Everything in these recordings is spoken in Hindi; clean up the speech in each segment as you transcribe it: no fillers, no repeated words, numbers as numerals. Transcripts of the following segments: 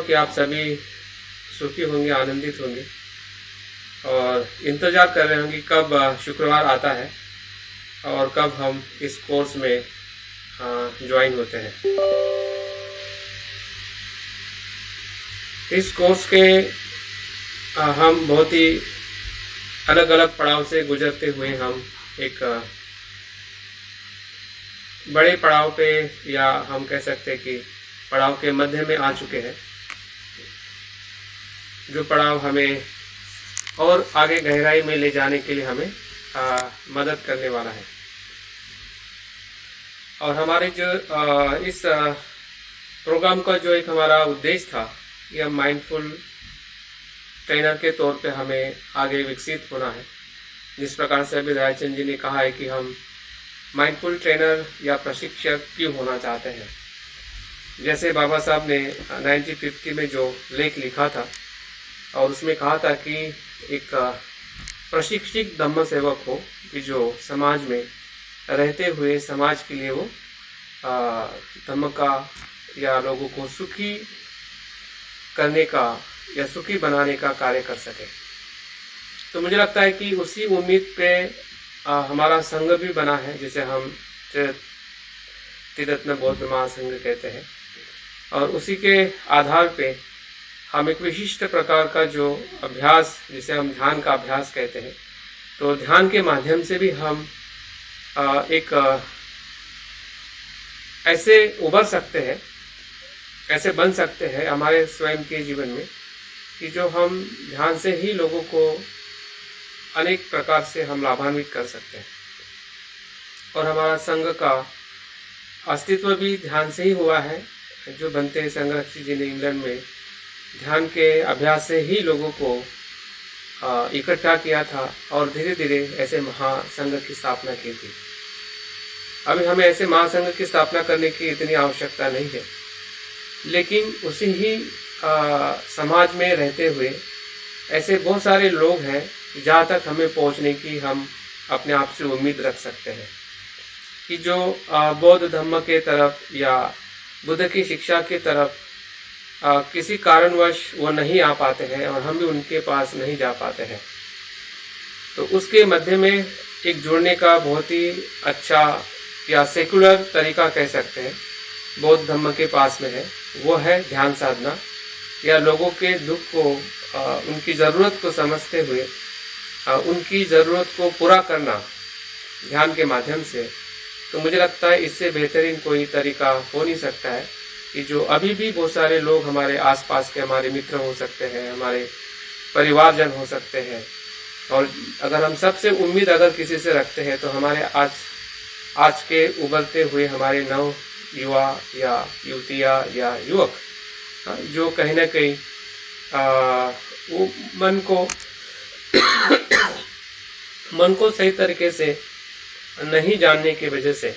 कि आप सभी सुखी होंगे, आनंदित होंगे और इंतज़ार कर रहे होंगे कब शुक्रवार आता है और कब हम इस कोर्स में ज्वाइन होते हैं। इस कोर्स के हम बहुत ही अलग अलग पड़ाव से गुजरते हुए हम एक बड़े पड़ाव पे, या हम कह सकते हैं कि पड़ाव के मध्य में आ चुके हैं, जो पड़ाव हमें और आगे गहराई में ले जाने के लिए हमें मदद करने वाला है। और हमारे जो इस प्रोग्राम का जो एक हमारा उद्देश्य था, यह माइंडफुल ट्रेनर के तौर पे हमें आगे विकसित होना है। जिस प्रकार से अभी रायचंद जी ने कहा है कि हम माइंडफुल ट्रेनर या प्रशिक्षक क्यों होना चाहते हैं। जैसे बाबा साहब ने 1950 में जो लेख लिखा था और उसमें कहा था कि एक प्रशिक्षित धम्म सेवक हो कि जो समाज में रहते हुए समाज के लिए वो धम्म का या लोगों को सुखी करने का या सुखी बनाने का कार्य कर सके। तो मुझे लगता है कि उसी उम्मीद पे हमारा संघ भी बना है, जिसे हम त्रिरत्न बौद्ध महासंघ कहते हैं। और उसी के आधार पे हम एक विशिष्ट प्रकार का जो अभ्यास, जिसे हम ध्यान का अभ्यास कहते हैं, तो ध्यान के माध्यम से भी हम एक ऐसे उभर सकते हैं, ऐसे बन सकते हैं हमारे स्वयं के जीवन में कि जो हम ध्यान से ही लोगों को अनेक प्रकार से हम लाभान्वित कर सकते हैं। और हमारा संघ का अस्तित्व भी ध्यान से ही हुआ है। जो बनते संघरक्षी जी ने इंग्लैंड में ध्यान के अभ्यास से ही लोगों को इकट्ठा किया था और धीरे धीरे ऐसे महासंघ की स्थापना की थी। अभी हमें ऐसे महासंघ की स्थापना करने की इतनी आवश्यकता नहीं है, लेकिन उसी ही समाज में रहते हुए ऐसे बहुत सारे लोग हैं जहाँ तक हमें पहुँचने की हम अपने आप से उम्मीद रख सकते हैं कि जो बौद्ध धम्म के तरफ या बुद्ध की शिक्षा की तरफ किसी कारणवश वो नहीं आ पाते हैं और हम भी उनके पास नहीं जा पाते हैं, तो उसके मध्य में एक जुड़ने का बहुत ही अच्छा या सेकुलर तरीका कह सकते हैं बौद्ध धम्म के पास में है। वो है ध्यान साधना, या लोगों के दुख को उनकी ज़रूरत को समझते हुए उनकी ज़रूरत को पूरा करना ध्यान के माध्यम से। तो मुझे लगता है इससे बेहतरीन कोई तरीका हो नहीं सकता है कि जो अभी भी बहुत सारे लोग हमारे आसपास के हमारे मित्र हो सकते हैं, हमारे परिवारजन हो सकते हैं, और अगर हम सबसे उम्मीद अगर किसी से रखते हैं तो हमारे आज के उभरते हुए हमारे नव युवा या युवतियाँ या युवक जो कहीं ना कहीं वो मन को सही तरीके से नहीं जानने की वजह से,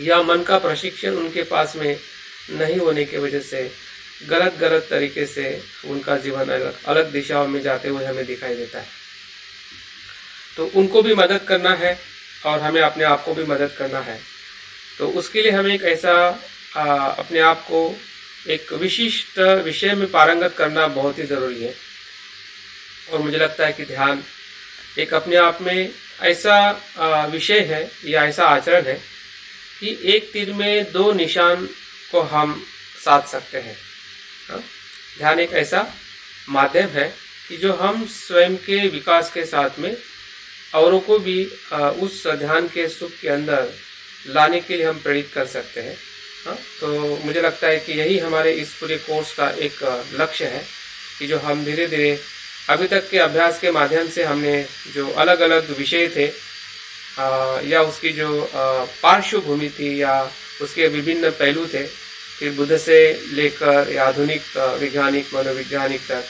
या मन का प्रशिक्षण उनके पास में नहीं होने की वजह से गलत तरीके से उनका जीवन अलग दिशाओं में जाते हुए हमें दिखाई देता है। तो उनको भी मदद करना है और हमें अपने आप को भी मदद करना है। तो उसके लिए हमें एक ऐसा अपने आप को एक विशिष्ट विषय में पारंगत करना बहुत ही ज़रूरी है। और मुझे लगता है कि ध्यान एक अपने आप में ऐसा विषय है या ऐसा आचरण है कि एक तीर में दो निशान को हम साध सकते हैं। ध्यान एक ऐसा माध्यम है कि जो हम स्वयं के विकास के साथ में औरों को भी उस ध्यान के सुख के अंदर लाने के लिए हम प्रेरित कर सकते हैं। तो मुझे लगता है कि यही हमारे इस पूरे कोर्स का एक लक्ष्य है कि जो हम धीरे धीरे अभी तक के अभ्यास के माध्यम से हमने जो अलग अलग विषय थे या उसकी जो पार्श्वभूमि थी या उसके विभिन्न पहलू थे, फिर बुद्ध से लेकर या आधुनिक वैज्ञानिक मनोवैज्ञानिक तक,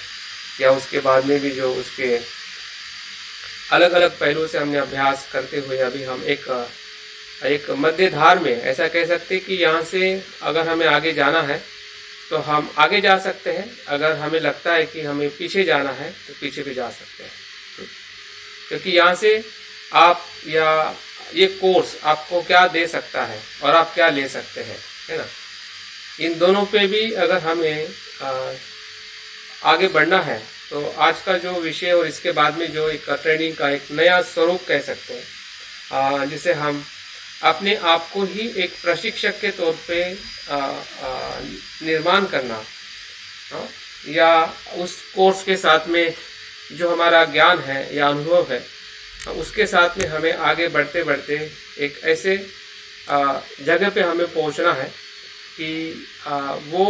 या उसके बाद में भी जो उसके अलग अलग पहलू से हमने अभ्यास करते हुए अभी हम एक मध्य धार में ऐसा कह सकते हैं कि यहाँ से अगर हमें आगे जाना है तो हम आगे जा सकते हैं, अगर हमें लगता है कि हमें पीछे जाना है तो पीछे भी जा सकते हैं। क्योंकि यहाँ से आप या ये कोर्स आपको क्या दे सकता है और आप क्या ले सकते हैं, है ना। इन दोनों पे भी अगर हमें आगे बढ़ना है तो आज का जो विषय और इसके बाद में जो एक ट्रेनिंग का एक नया स्वरूप कह सकते हैं, जिसे हम अपने आप को ही एक प्रशिक्षक के तौर पे निर्माण करना, या उस कोर्स के साथ में जो हमारा ज्ञान है या अनुभव है उसके साथ में हमें आगे बढ़ते बढ़ते एक ऐसे जगह पे हमें पहुंचना है कि वो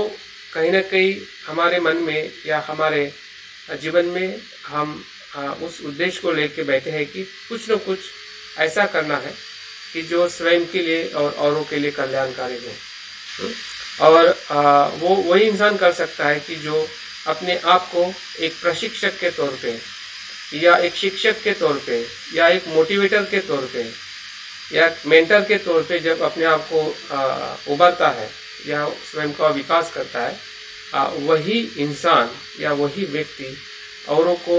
कहीं ना कहीं हमारे मन में या हमारे जीवन में हम उस उद्देश्य को लेके बैठे हैं कि कुछ न कुछ ऐसा करना है कि जो स्वयं के लिए और औरों के लिए कल्याणकारी हो। और वो वही इंसान कर सकता है कि जो अपने आप को एक प्रशिक्षक के तौर पे या एक शिक्षक के तौर पे या एक मोटिवेटर के तौर पे या मेंटर के तौर पे जब अपने आप को उभरता है या स्वयं का विकास करता है, वही इंसान या वही व्यक्ति औरों को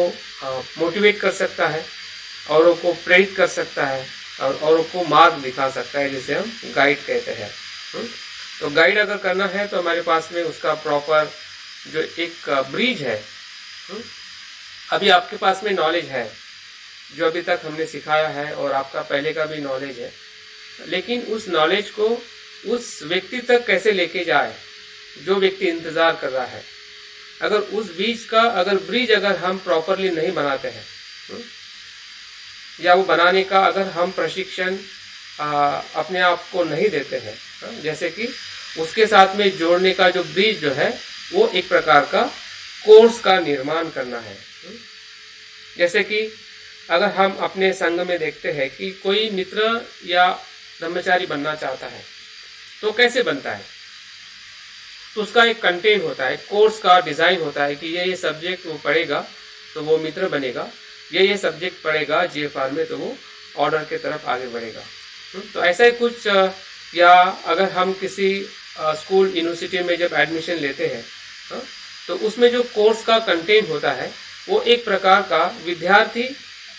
मोटिवेट कर सकता है, औरों को प्रेरित कर सकता है और औरों को मार्ग दिखा सकता है, जिसे हम गाइड कहते हैं। तो गाइड अगर करना है तो हमारे पास में उसका प्रॉपर जो एक ब्रिज है, अभी आपके पास में नॉलेज है जो अभी तक हमने सिखाया है और आपका पहले का भी नॉलेज है, लेकिन उस नॉलेज को उस व्यक्ति तक कैसे लेके जाए जो व्यक्ति इंतज़ार कर रहा है। अगर उस ब्रिज अगर हम प्रॉपरली नहीं बनाते हैं या वो बनाने का अगर हम प्रशिक्षण अपने आप को नहीं देते हैं, जैसे कि उसके साथ में जोड़ने का जो ब्रिज जो है वो एक प्रकार का कोर्स का निर्माण करना है। जैसे कि अगर हम अपने संघ में देखते हैं कि कोई मित्र या ब्रह्मचारी बनना चाहता है तो कैसे बनता है, तो उसका एक कंटेंट होता है, कोर्स का डिज़ाइन होता है कि ये सब्जेक्ट वो पढ़ेगा तो वो मित्र बनेगा, ये सब्जेक्ट पढ़ेगा GFR में तो वो ऑर्डर के तरफ आगे बढ़ेगा। तो ऐसा ही कुछ, या अगर हम किसी स्कूल यूनिवर्सिटी में जब एडमिशन लेते हैं तो उसमें जो कोर्स का कंटेंट होता है वो एक प्रकार का विद्यार्थी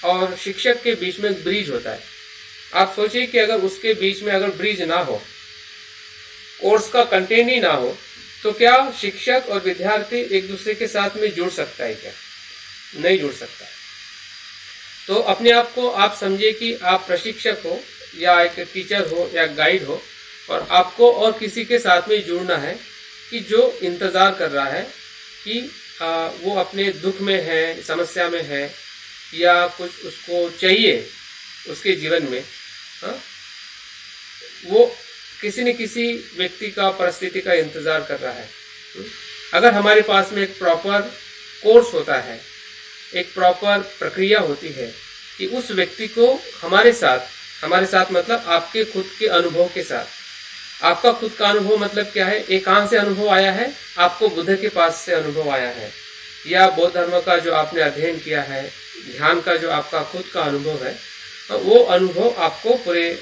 और शिक्षक के बीच में ब्रिज होता है। आप सोचिए कि अगर उसके बीच में अगर ब्रिज ना हो, कोर्स का कंटेंट ही ना हो, तो क्या शिक्षक और विद्यार्थी एक दूसरे के साथ में जुड़ सकता है? क्या नहीं जुड़ सकता। तो अपने आप को आप समझिए कि आप प्रशिक्षक हो या एक टीचर हो या गाइड हो, और आपको और किसी के साथ में जुड़ना है कि जो इंतज़ार कर रहा है कि वो अपने दुख में है, समस्या में है, या कुछ उसको चाहिए उसके जीवन में, वो किसी न किसी व्यक्ति का, परिस्थिति का इंतज़ार कर रहा है। अगर हमारे पास में एक प्रॉपर कोर्स होता है, एक प्रॉपर प्रक्रिया होती है कि उस व्यक्ति को हमारे साथ मतलब आपके खुद के अनुभव के साथ, आपका खुद का अनुभव मतलब क्या है? एक कहाँ से अनुभव आया है? आपको बुद्ध के पास से अनुभव आया है, या बौद्ध धर्म का जो आपने अध्ययन किया है, ध्यान का जो आपका खुद का अनुभव है, वो अनुभव आपको पूरे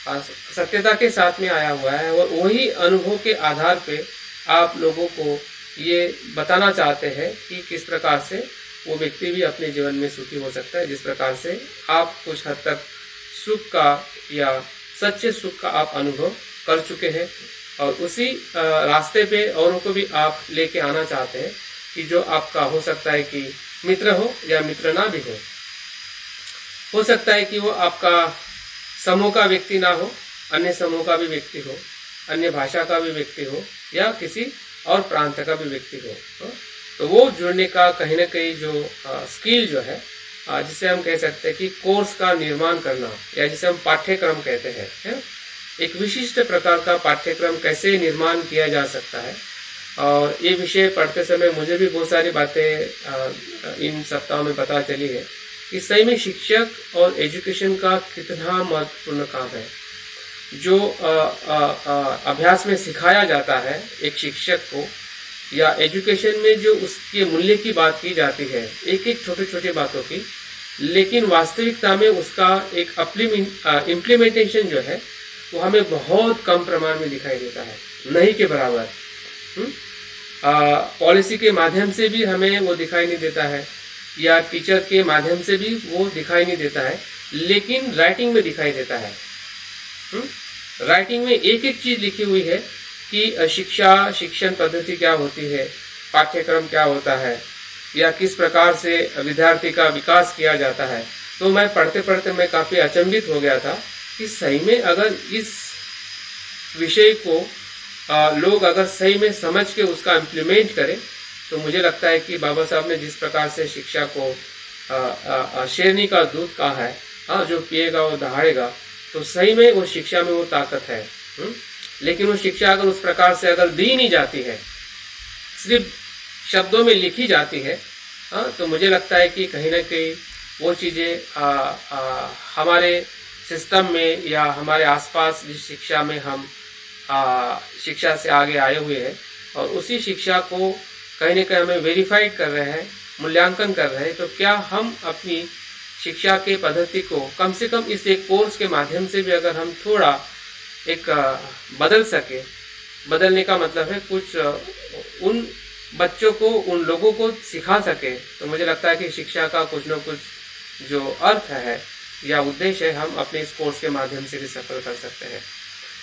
सत्यता के साथ में आया हुआ है, और वही अनुभव के आधार पे आप लोगों को ये बताना चाहते हैं कि किस प्रकार से वो व्यक्ति भी अपने जीवन में सुखी हो सकता है, जिस प्रकार से आप कुछ हद तक सुख का या सच्चे सुख का आप अनुभव कर चुके हैं, और उसी रास्ते पे औरों को भी आप लेके आना चाहते हैं कि जो आपका हो सकता है कि मित्र हो या मित्र ना भी हो सकता है कि वो आपका समूह का व्यक्ति ना हो, अन्य समूह का भी व्यक्ति हो, अन्य भाषा का भी व्यक्ति हो, या किसी और प्रांत का भी व्यक्ति हो। तो वो जुड़ने का कहीं ना कहीं जो स्किल जो है, जिसे हम कह सकते हैं कि कोर्स का निर्माण करना, या जिसे हम पाठ्यक्रम कहते हैं, है? एक विशिष्ट प्रकार का पाठ्यक्रम कैसे निर्माण किया जा सकता है। और ये विषय पढ़ते समय मुझे भी बहुत सारी बातें इन सप्ताहों में पता चली है कि सही में शिक्षक और एजुकेशन का कितना महत्वपूर्ण काम है। जो अभ्यास में सिखाया जाता है एक शिक्षक को, या एजुकेशन में जो उसके मूल्य की बात की जाती है, एक एक छोटे छोटे बातों की, लेकिन वास्तविकता में उसका एक इम्प्लीमेंटेशन जो है वो हमें बहुत कम प्रमाण में दिखाई देता है, नहीं के बराबर। पॉलिसी के माध्यम से भी हमें वो दिखाई नहीं देता है, या टीचर के माध्यम से भी वो दिखाई नहीं देता है, लेकिन राइटिंग में दिखाई देता है। राइटिंग में एक एक चीज़ लिखी हुई है, कि शिक्षण पद्धति क्या होती है, पाठ्यक्रम क्या होता है, या किस प्रकार से विद्यार्थी का विकास किया जाता है, तो मैं पढ़ते पढ़ते मैं काफ़ी अचंभित हो गया था कि सही में अगर इस विषय को लोग अगर सही में समझ के उसका इम्प्लीमेंट करें, तो मुझे लगता है कि बाबा साहब ने जिस प्रकार से शिक्षा को शेरनी का दूध कहा है, हाँ, जो पिएगा वो दहाड़ेगा, तो सही में वो शिक्षा में वो ताकत है। लेकिन वो शिक्षा अगर उस प्रकार से अगर दी नहीं जाती है, सिर्फ शब्दों में लिखी जाती है, हाँ, तो मुझे लगता है कि कहीं ना कहीं वो चीज़ें हमारे सिस्टम में या हमारे आसपास जिस शिक्षा में हम शिक्षा से आगे आए हुए हैं और उसी शिक्षा को कहीं ना कहीं हमें वेरीफाइड कर रहे हैं, मूल्यांकन कर रहे हैं, तो क्या हम अपनी शिक्षा के पद्धति को कम से कम इस एक कोर्स के माध्यम से भी अगर हम थोड़ा एक बदल सके, बदलने का मतलब है कुछ उन बच्चों को, उन लोगों को सिखा सके, तो मुझे लगता है कि शिक्षा का कुछ न कुछ जो अर्थ है या उद्देश्य है, हम अपने इस कोर्स के माध्यम से भी सफल कर सकते हैं।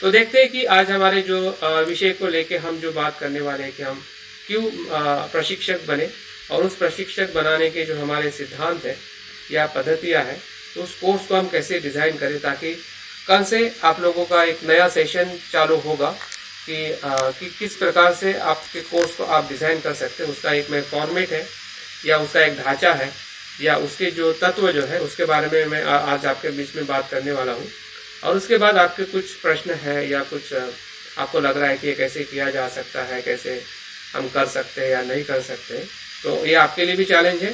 तो देखते हैं कि आज हमारे जो विषय को लेके हम जो बात करने वाले हैं कि हम क्यों प्रशिक्षक बने और उस प्रशिक्षक बनाने के जो हमारे सिद्धांत है या पद्धतियाँ हैं, तो उस कोर्स को हम कैसे डिज़ाइन करें ताकि कल से आप लोगों का एक नया सेशन चालू होगा कि किस प्रकार से आपके कोर्स को आप डिज़ाइन कर सकते हैं। उसका एक में फॉर्मेट है या उसका एक ढांचा है या उसके जो तत्व जो है उसके बारे में मैं आज आपके बीच में बात करने वाला हूँ। और उसके बाद आपके कुछ प्रश्न है या कुछ आपको लग रहा है कि ये कैसे किया जा सकता है, कैसे हम कर सकते हैं या नहीं कर सकते, तो ये आपके लिए भी चैलेंज है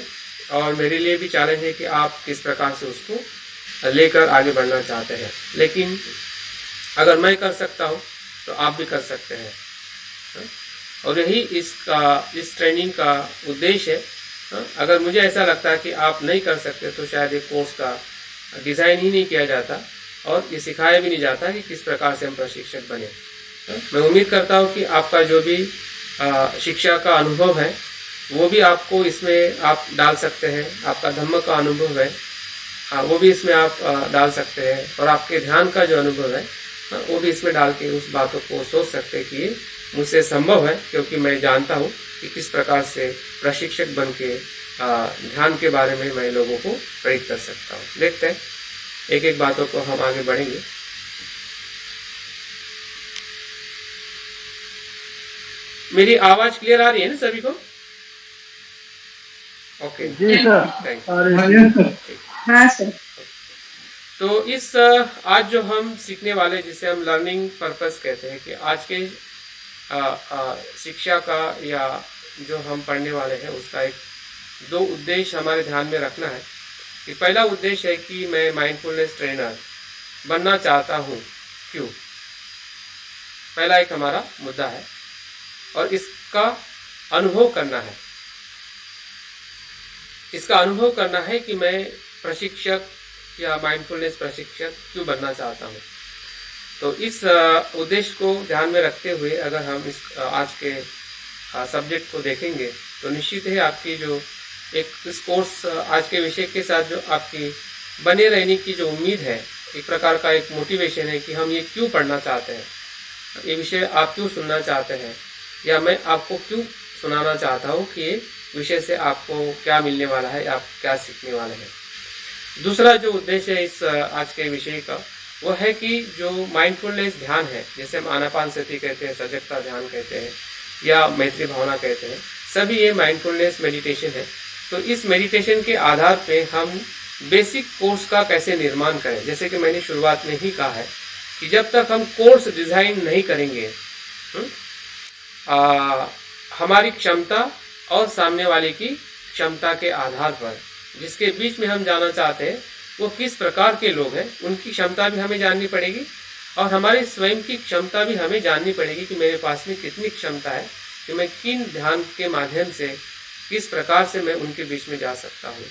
और मेरे लिए भी चैलेंज है कि आप किस प्रकार से उसको लेकर आगे बढ़ना चाहते हैं। लेकिन अगर मैं कर सकता हूँ तो आप भी कर सकते हैं, और यही इस ट्रेनिंग का उद्देश्य है। अगर मुझे ऐसा लगता है कि आप नहीं कर सकते तो शायद एक कोर्स का डिज़ाइन ही नहीं किया जाता और ये सिखाया भी नहीं जाता कि किस प्रकार से हम प्रशिक्षक बने। मैं उम्मीद करता हूँ कि आपका जो भी शिक्षा का अनुभव है वो भी आपको इसमें आप डाल सकते हैं, आपका धम्म का अनुभव है वो भी इसमें आप डाल सकते हैं, और आपके ध्यान का जो अनुभव है वो भी इसमें डाल के उस बातों को सोच सकते हैं कि ये मुझसे संभव है, क्योंकि मैं जानता हूँ कि किस प्रकार से प्रशिक्षक बन के ध्यान के बारे में मैं लोगों को प्रेरित कर सकता हूँ। देखते हैं एक एक बातों को हम आगे बढ़ेंगे। मेरी आवाज क्लियर आ रही है ना सभी को? ओके जी सर, थैंक यू। हाँ सर। तो इस आज जो हम सीखने वाले, जिसे हम लर्निंग पर्पस कहते हैं, कि आज के शिक्षा का या जो हम पढ़ने वाले हैं उसका एक दो उद्देश्य हमारे ध्यान में रखना है। कि पहला उद्देश्य है कि मैं माइंडफुलनेस ट्रेनर बनना चाहता हूँ, क्यों? पहला एक हमारा मुद्दा है और इसका अनुभव करना है। इसका अनुभव करना है कि मैं प्रशिक्षक या माइंडफुलनेस प्रशिक्षक क्यों बनना चाहता हूँ। तो इस उद्देश्य को ध्यान में रखते हुए अगर हम इस आज के सब्जेक्ट को देखेंगे तो निश्चित है आपकी जो एक इस कोर्स आज के विषय के साथ जो आपकी बने रहने की जो उम्मीद है, एक प्रकार का एक मोटिवेशन है कि हम ये क्यों पढ़ना चाहते हैं, ये विषय आप क्यों सुनना चाहते हैं, या मैं आपको क्यों सुनाना चाहता हूँ कि ये विषय से आपको क्या मिलने वाला है, आप क्या सीखने वाले हैं। दूसरा जो उद्देश्य है इस आज के विषय का वो है कि जो माइंडफुलनेस ध्यान है, जैसे हम आनापानसति कहते हैं, सजगता ध्यान कहते हैं या मैत्री भावना कहते हैं, सभी ये माइंडफुलनेस मेडिटेशन है। तो इस मेडिटेशन के आधार पे हम बेसिक कोर्स का कैसे निर्माण करें। जैसे कि मैंने शुरुआत में ही कहा है कि जब तक हम कोर्स डिज़ाइन नहीं करेंगे, हमारी क्षमता और सामने वाले की क्षमता के आधार पर, जिसके बीच में हम जाना चाहते हैं वो किस प्रकार के लोग हैं, उनकी क्षमता भी हमें जाननी पड़ेगी और हमारी स्वयं की क्षमता भी हमें जाननी पड़ेगी कि मेरे पास में कितनी क्षमता है कि मैं किन ध्यान के माध्यम से किस प्रकार से मैं उनके बीच में जा सकता हूँ।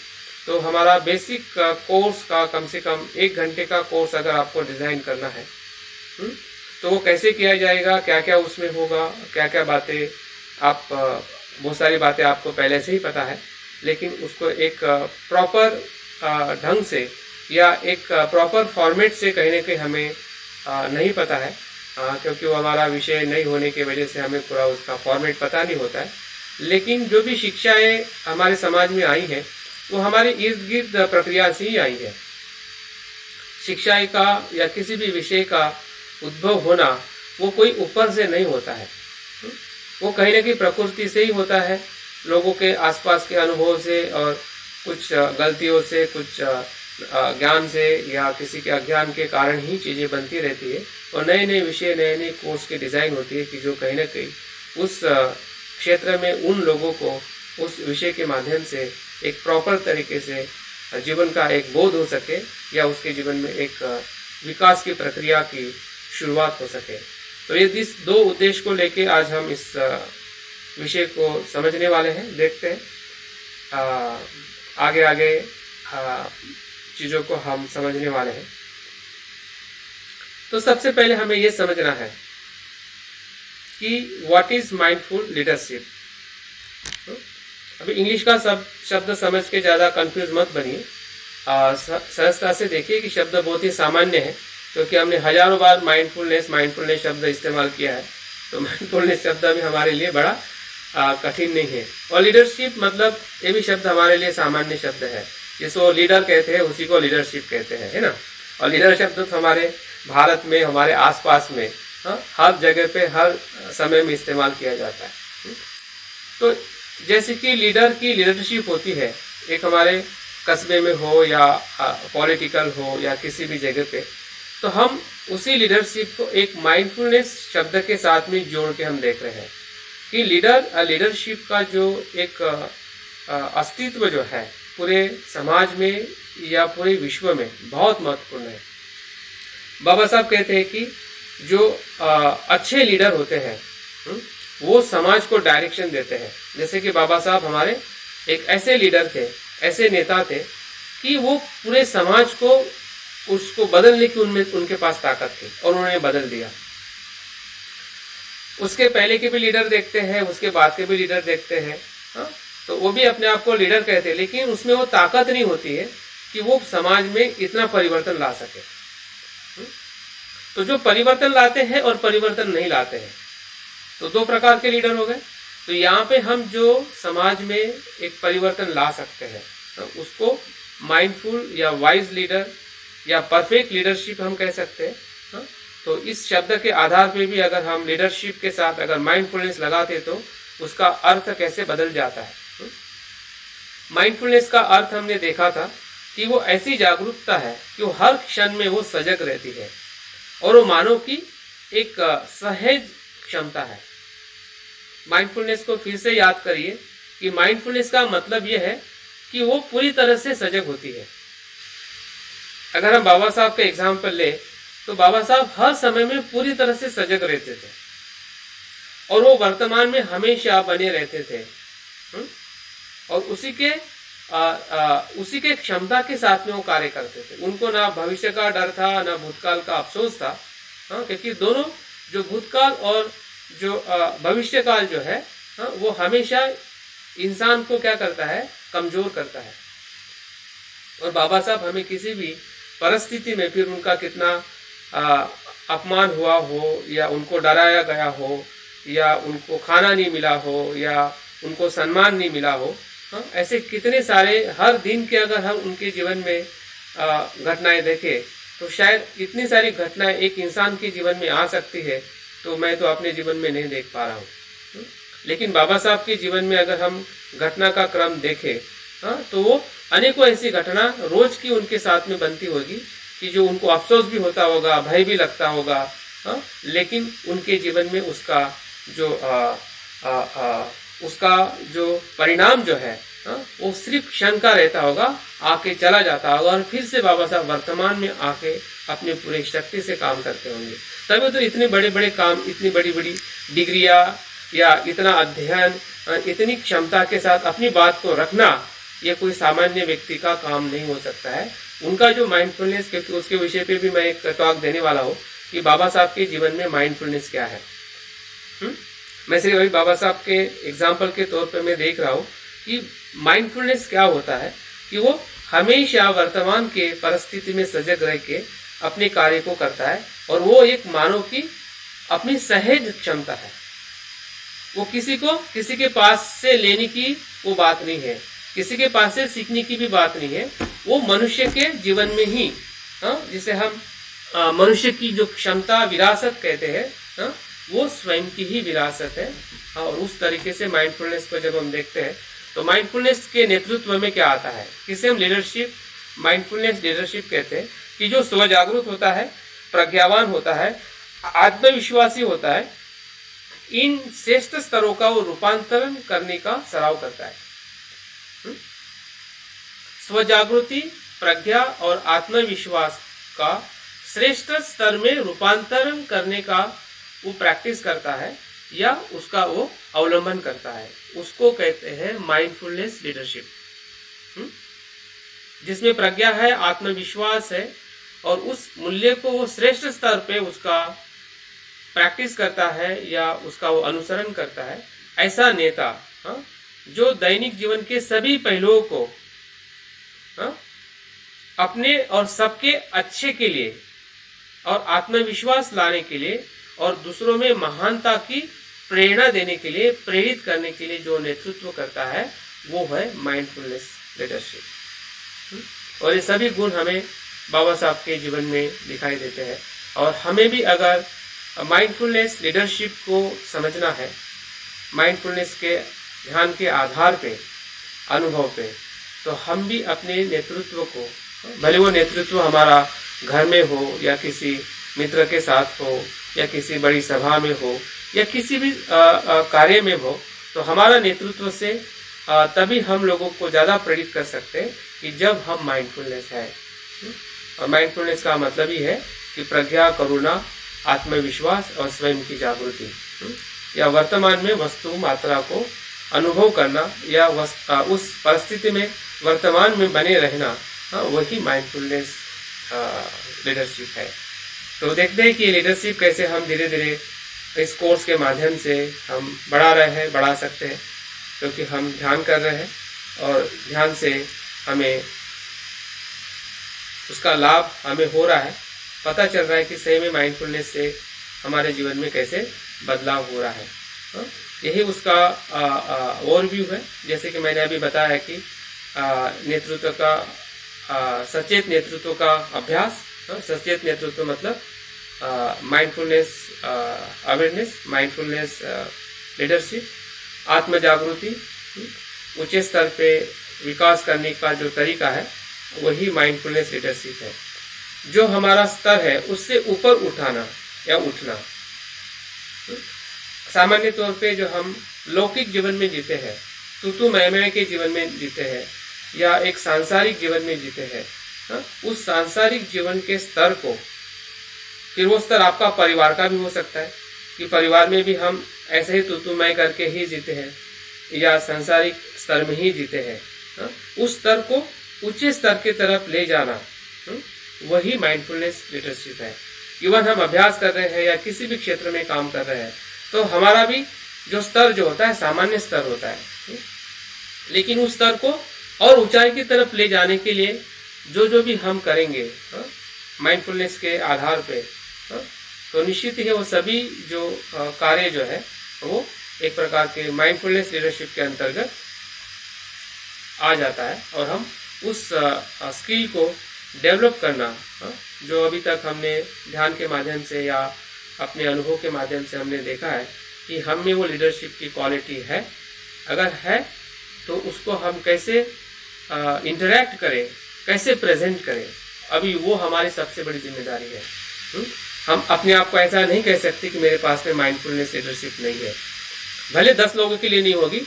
तो हमारा बेसिक कोर्स का कम से कम 1 घंटे का कोर्स अगर आपको डिज़ाइन करना है, तो वो कैसे किया जाएगा, क्या क्या उसमें होगा, क्या क्या बातें आप बहुत सारी बातें आपको पहले से ही पता है, लेकिन उसको एक प्रॉपर ढंग से या एक प्रॉपर फॉर्मेट से कहीं ना कहीं हमें नहीं पता है। क्योंकि वो हमारा विषय नहीं होने की वजह से हमें पूरा उसका फॉर्मेट पता नहीं होता है। लेकिन जो भी शिक्षाएं हमारे समाज में आई हैं वो हमारे इर्द गिर्द प्रक्रिया से ही आई है। शिक्षा का या किसी भी विषय का उद्भव होना वो कोई ऊपर से नहीं होता है, वो कहीं ना कहीं प्रकृति से ही होता है, लोगों के आसपास के अनुभव से और कुछ गलतियों से, कुछ ज्ञान से या किसी के अज्ञान के कारण ही चीज़ें बनती रहती है और नए नए विषय, नए नए कोर्स की डिज़ाइन होती है कि जो कहीं ना कहीं उस क्षेत्र में उन लोगों को उस विषय के माध्यम से एक प्रॉपर तरीके से जीवन का एक बोध हो सके या उसके जीवन में एक विकास की प्रक्रिया की शुरुआत हो सके। तो ये इस दो उद्देश्य को लेके आज हम इस विषय को समझने वाले हैं। देखते हैं आगे आगे चीज़ों को हम समझने वाले हैं। तो सबसे पहले हमें ये समझना है कि व्हाट इज माइंडफुल लीडरशिप। अभी इंग्लिश का शब्द समझ के ज़्यादा कंफ्यूज मत बनिए, सहजता से देखिए कि शब्द बहुत ही सामान्य है, क्योंकि हमने हजारों बार माइंडफुलनेस शब्द इस्तेमाल किया है। तो माइंडफुलनेस शब्द भी हमारे लिए बड़ा कठिन नहीं है। और लीडरशिप मतलब ये भी शब्द हमारे लिए सामान्य शब्द है, जिसको लीडर कहते हैं उसी को लीडरशिप कहते हैं, है ना। और लीडर शब्द तो हमारे भारत में, हमारे आसपास में हर जगह पे हर समय में इस्तेमाल किया जाता है। तो जैसे कि लीडर की लीडरशिप होती है, एक हमारे कस्बे में हो या पॉलिटिकल हो या किसी भी जगह पे, तो हम उसी लीडरशिप को एक माइंडफुलनेस शब्द के साथ में जोड़ के हम देख रहे हैं कि लीडरशिप का जो एक अस्तित्व जो है पूरे समाज में या पूरे विश्व में बहुत महत्वपूर्ण है। बाबा साहब कहते हैं कि जो अच्छे लीडर होते हैं वो समाज को डायरेक्शन देते हैं। जैसे कि बाबा साहब हमारे एक ऐसे लीडर थे, ऐसे नेता थे कि वो पूरे समाज को उसको बदलने की उनके पास ताकत थी और उन्होंने बदल दिया। उसके पहले के भी लीडर देखते हैं, उसके बाद के भी लीडर देखते हैं, तो वो भी अपने आप को लीडर कहते हैं, लेकिन उसमें वो ताकत नहीं होती है कि वो समाज में इतना परिवर्तन ला सके। तो जो परिवर्तन लाते हैं और परिवर्तन नहीं लाते हैं, तो दो प्रकार के लीडर हो गए। तो यहाँ पे हम जो समाज में एक परिवर्तन ला सकते हैं तो उसको माइंडफुल या वाइज लीडर या परफेक्ट लीडरशिप हम कह सकते हैं। तो इस शब्द के आधार पे भी अगर हम लीडरशिप के साथ अगर माइंडफुलनेस लगाते तो उसका अर्थ कैसे बदल जाता है। माइंडफुलनेस का अर्थ हमने देखा था कि वो ऐसी जागरूकता है कि वो हर क्षण में वो सजग रहती है और वो मानव की एक सहज क्षमता है। माइंडफुलनेस को फिर से याद करिए कि माइंडफुलनेस का मतलब यह है कि वो पूरी तरह से सजग होती है। अगर हम बाबा साहब का एग्जाम्पल ले तो बाबा साहब हर समय में पूरी तरह से सजग रहते थे और वो वर्तमान में हमेशा बने रहते थे और उसी के क्षमता के साथ में वो कार्य करते थे। उनको ना भविष्य का डर था, ना भूतकाल का अफसोस था, क्योंकि दोनों जो भूतकाल और जो भविष्य काल जो है वो हमेशा इंसान को क्या करता है, कमजोर करता है। और बाबा साहब हमें किसी भी परिस्थिति में, फिर उनका कितना अपमान हुआ हो या उनको डराया गया हो या उनको खाना नहीं मिला हो या उनको सम्मान नहीं मिला हो, ऐसे कितने सारे हर दिन के अगर हम उनके जीवन में घटनाएं देखें तो शायद इतनी सारी घटनाएं एक इंसान के जीवन में आ सकती है तो मैं तो अपने जीवन में नहीं देख पा रहा हूँ। लेकिन बाबा साहब के जीवन में अगर हम घटना का क्रम देखें तो वो अनेकों ऐसी घटना रोज की उनके साथ में बनती होगी कि जो उनको अफसोस भी होता होगा, भय भी लगता होगा, लेकिन उनके जीवन में उसका जो परिणाम जो है वो सिर्फ क्षण का रहता होगा, आके चला जाता होगा और फिर से बाबा साहब वर्तमान में आके अपने पूरे शक्ति से काम करते होंगे। तभी तो इतने बड़े बड़े काम, इतनी बड़ी बड़ी डिग्रियां या इतना अध्ययन, इतनी क्षमता के साथ अपनी बात को रखना ये कोई सामान्य व्यक्ति का काम नहीं हो सकता है। उनका जो माइंडफुलनेस, क्योंकि उसके विषय पे भी मैं एक टॉक देने वाला हूँ कि बाबा साहब के जीवन में माइंडफुलनेस क्या है। मैं सिर्फ अभी बाबा साहब के एग्जाम्पल के तौर पे मैं देख रहा हूँ कि माइंडफुलनेस क्या होता है कि वो हमेशा वर्तमान के परिस्थिति में सजग रह के अपने कार्य को करता है और वो एक मानव की अपनी सहज क्षमता है। वो किसी के पास से लेने की वो बात नहीं है, किसी के पास से सीखने की भी बात नहीं है। वो मनुष्य के जीवन में ही, जिसे हम मनुष्य की जो क्षमता विरासत कहते हैं, वो स्वयं की ही विरासत है। और उस तरीके से माइंडफुलनेस को जब हम देखते हैं तो माइंडफुलनेस के नेतृत्व में क्या आता है, किसे हम लीडरशिप, माइंडफुलनेस लीडरशिप कहते हैं, कि जो स्वजागरूक होता है, प्रज्ञावान होता है, आत्मविश्वासी होता है, इन श्रेष्ठ स्तरों का वो रूपांतरण करने का सराव करता है। स्वजागृति, प्रज्ञा और आत्मविश्वास का श्रेष्ठ स्तर में रूपांतरण करने का वो प्रैक्टिस करता है या उसका वो अवलंबन करता है, उसको कहते हैं माइंडफुलनेस लीडरशिप, जिसमें प्रज्ञा है, आत्मविश्वास है और उस मूल्य को वो श्रेष्ठ स्तर पे उसका प्रैक्टिस करता है या उसका वो अनुसरण करता है। ऐसा नेता जो दैनिक जीवन के सभी पहलुओं को अपने और सबके अच्छे के लिए और आत्मविश्वास लाने के लिए और दूसरों में महानता की प्रेरणा देने के लिए, प्रेरित करने के लिए जो नेतृत्व करता है, वो है माइंडफुलनेस लीडरशिप। और ये सभी गुण हमें बाबा साहब के जीवन में दिखाई देते हैं। और हमें भी अगर माइंडफुलनेस लीडरशिप को समझना है, माइंडफुलनेस के ध्यान के आधार पे, अनुभव पे, तो हम भी अपने नेतृत्व को, भले वो नेतृत्व हमारा घर में हो या किसी मित्र के साथ हो या किसी बड़ी सभा में हो या किसी भी कार्य में हो, तो हमारा नेतृत्व से तभी हम लोगों को ज़्यादा प्रेरित कर सकते हैं कि जब हम माइंडफुलनेस है। और माइंडफुलनेस का मतलब ही है कि प्रज्ञा, करुणा, आत्मविश्वास और स्वयं की जागृति, या वर्तमान में वस्तु मात्रा को अनुभव करना या उस परिस्थिति में वर्तमान में बने रहना, वही माइंडफुलनेस लीडरशिप है। तो देखते हैं कि लीडरशिप कैसे हम धीरे धीरे इस कोर्स के माध्यम से हम बढ़ा सकते हैं, क्योंकि हम ध्यान कर रहे हैं और ध्यान से हमें उसका लाभ हमें हो रहा है, पता चल रहा है कि सही में माइंडफुलनेस से हमारे जीवन में कैसे बदलाव हो रहा है। यही उसका ओवरव्यू है। जैसे कि मैंने अभी बताया है कि नेतृत्व का सचेत नेतृत्व का अभ्यास, सचेत नेतृत्व मतलब माइंडफुलनेस अवेयरनेस, माइंडफुलनेस लीडरशिप, आत्म जागृति, ऊंचे स्तर पे विकास करने का जो तरीका है वही माइंडफुलनेस लीडरशिप है। जो हमारा स्तर है उससे ऊपर उठाना या उठना। सामान्य तौर पे जो हम लौकिक जीवन में जीते हैं, तू मैं के जीवन में जीते हैं या एक सांसारिक जीवन में जीते हैं, उस सांसारिक जीवन के स्तर को, फिर वो स्तर आपका परिवार का भी हो सकता है कि परिवार में भी हम ऐसे ही तू मैं करके ही जीते हैं या सांसारिक स्तर में ही जीते हैं, उस स्तर को ऊंचे स्तर की तरफ ले जाना, वही माइंडफुलनेस लीडरशिप है। इवन हम अभ्यास कर रहे हैं या किसी भी क्षेत्र में काम कर रहे हैं, तो हमारा भी जो स्तर जो होता है सामान्य स्तर होता है, लेकिन उस स्तर को और ऊंचाई की तरफ ले जाने के लिए जो भी हम करेंगे माइंडफुलनेस के आधार पे, तो निश्चित ही वो सभी जो कार्य जो है वो एक प्रकार के माइंडफुलनेस लीडरशिप के अंतर्गत आ जाता है। और हम उस स्किल को डेवलप करना, जो अभी तक हमने ध्यान के माध्यम से या अपने अनुभव के माध्यम से हमने देखा है कि हम में वो लीडरशिप की क्वालिटी है, अगर है तो उसको हम कैसे इंटरैक्ट करें, कैसे प्रेजेंट करें, अभी वो हमारी सबसे बड़ी जिम्मेदारी है। हम अपने आप को ऐसा नहीं कह सकते कि मेरे पास में माइंडफुलनेस लीडरशिप नहीं है। भले 10 लोगों के लिए नहीं होगी,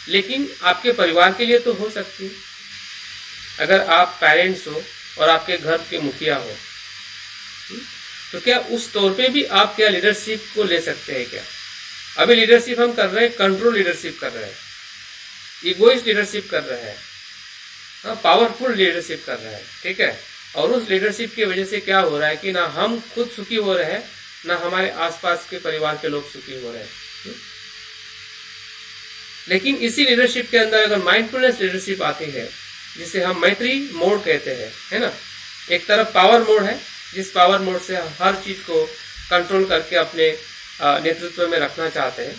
लेकिन आपके परिवार के लिए तो हो सकती है। अगर आप पेरेंट्स हो और आपके घर के मुखिया हो, तो क्या उस तौर पे भी आप क्या लीडरशिप को ले सकते हैं क्या? अभी लीडरशिप हम कर रहे हैं, कंट्रोल लीडरशिप कर रहे हैं, इगोइस्ट लीडरशिप कर रहे हैं, पावरफुल लीडरशिप कर रहे हैं, ठीक है। और उस लीडरशिप की वजह से क्या हो रहा है कि ना हम खुद सुखी हो रहे हैं, ना हमारे आसपास के परिवार के लोग सुखी हो रहे हैं। लेकिन इसी लीडरशिप के अंदर अगर माइंडफुलनेस लीडरशिप आती है, जिसे हम मैत्री मोड कहते हैं, है ना, एक तरफ पावर मोड है, जिस पावर मोड से हर चीज को कंट्रोल करके अपने नेतृत्व में रखना चाहते हैं।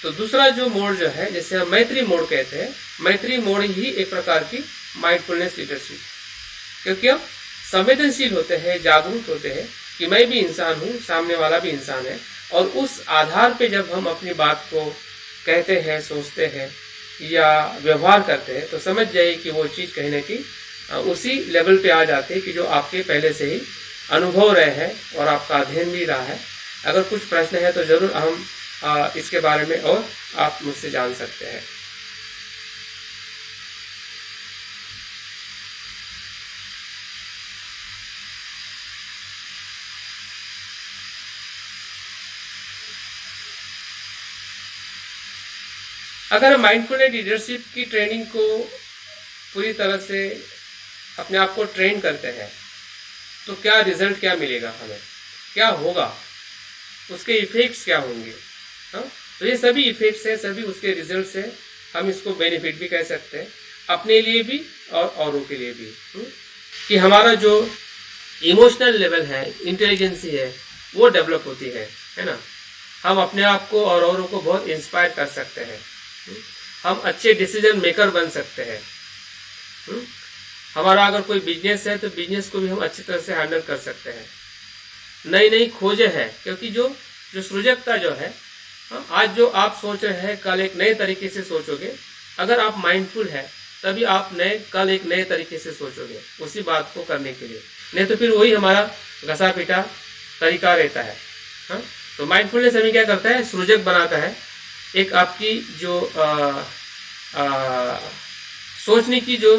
तो दूसरा जो मोड जो है, जैसे हम मैत्री मोड कहते हैं, मैत्री मोड ही एक प्रकार की माइंडफुलनेस लीडरशिप, क्योंकि हम संवेदनशील होते हैं, जागरूक होते हैं कि मैं भी इंसान हूँ, सामने वाला भी इंसान है, और उस आधार पे जब हम अपनी बात को कहते हैं, सोचते हैं या व्यवहार करते हैं, तो समझ जाइए कि वो चीज़ कहीं ना कहीं उसी लेवल पे आ जाती है कि जो आपके पहले से ही अनुभव रहे हैं और आपका अध्ययन भी रहा है। अगर कुछ प्रश्न है तो ज़रूर हम इसके बारे में और आप मुझसे जान सकते हैं। अगर माइंडफुलनेस लीडरशिप की ट्रेनिंग को पूरी तरह से अपने आप को ट्रेन करते हैं तो क्या रिजल्ट, क्या मिलेगा, हमें क्या होगा, उसके इफेक्ट्स क्या होंगे। हाँ, तो ये सभी इफेक्ट्स हैं, सभी उसके रिजल्ट्स हैं। हम इसको बेनिफिट भी कह सकते हैं, अपने लिए भी और औरों के लिए भी। कि हमारा जो इमोशनल लेवल है, इंटेलिजेंसी है, वो डेवलप होती है ना। हम अपने आप को और औरों को बहुत इंस्पायर कर सकते हैं। हम अच्छे डिसीजन मेकर बन सकते हैं। हमारा अगर कोई बिजनेस है तो बिजनेस को भी हम अच्छी तरह से हैंडल कर सकते हैं। नई नई खोजें हैं, क्योंकि जो सृजकता जो है, आज जो आप सोच रहे हैं कल एक नए तरीके से सोचोगे। अगर आप माइंडफुल है तभी आप कल एक नए तरीके से सोचोगे उसी बात को करने के लिए, नहीं तो फिर वही हमारा घसा पीटा तरीका रहता है। हाँ, तो माइंडफुलनेस हमें क्या करता है, सृजक बनाता है। एक आपकी जो सोचने की जो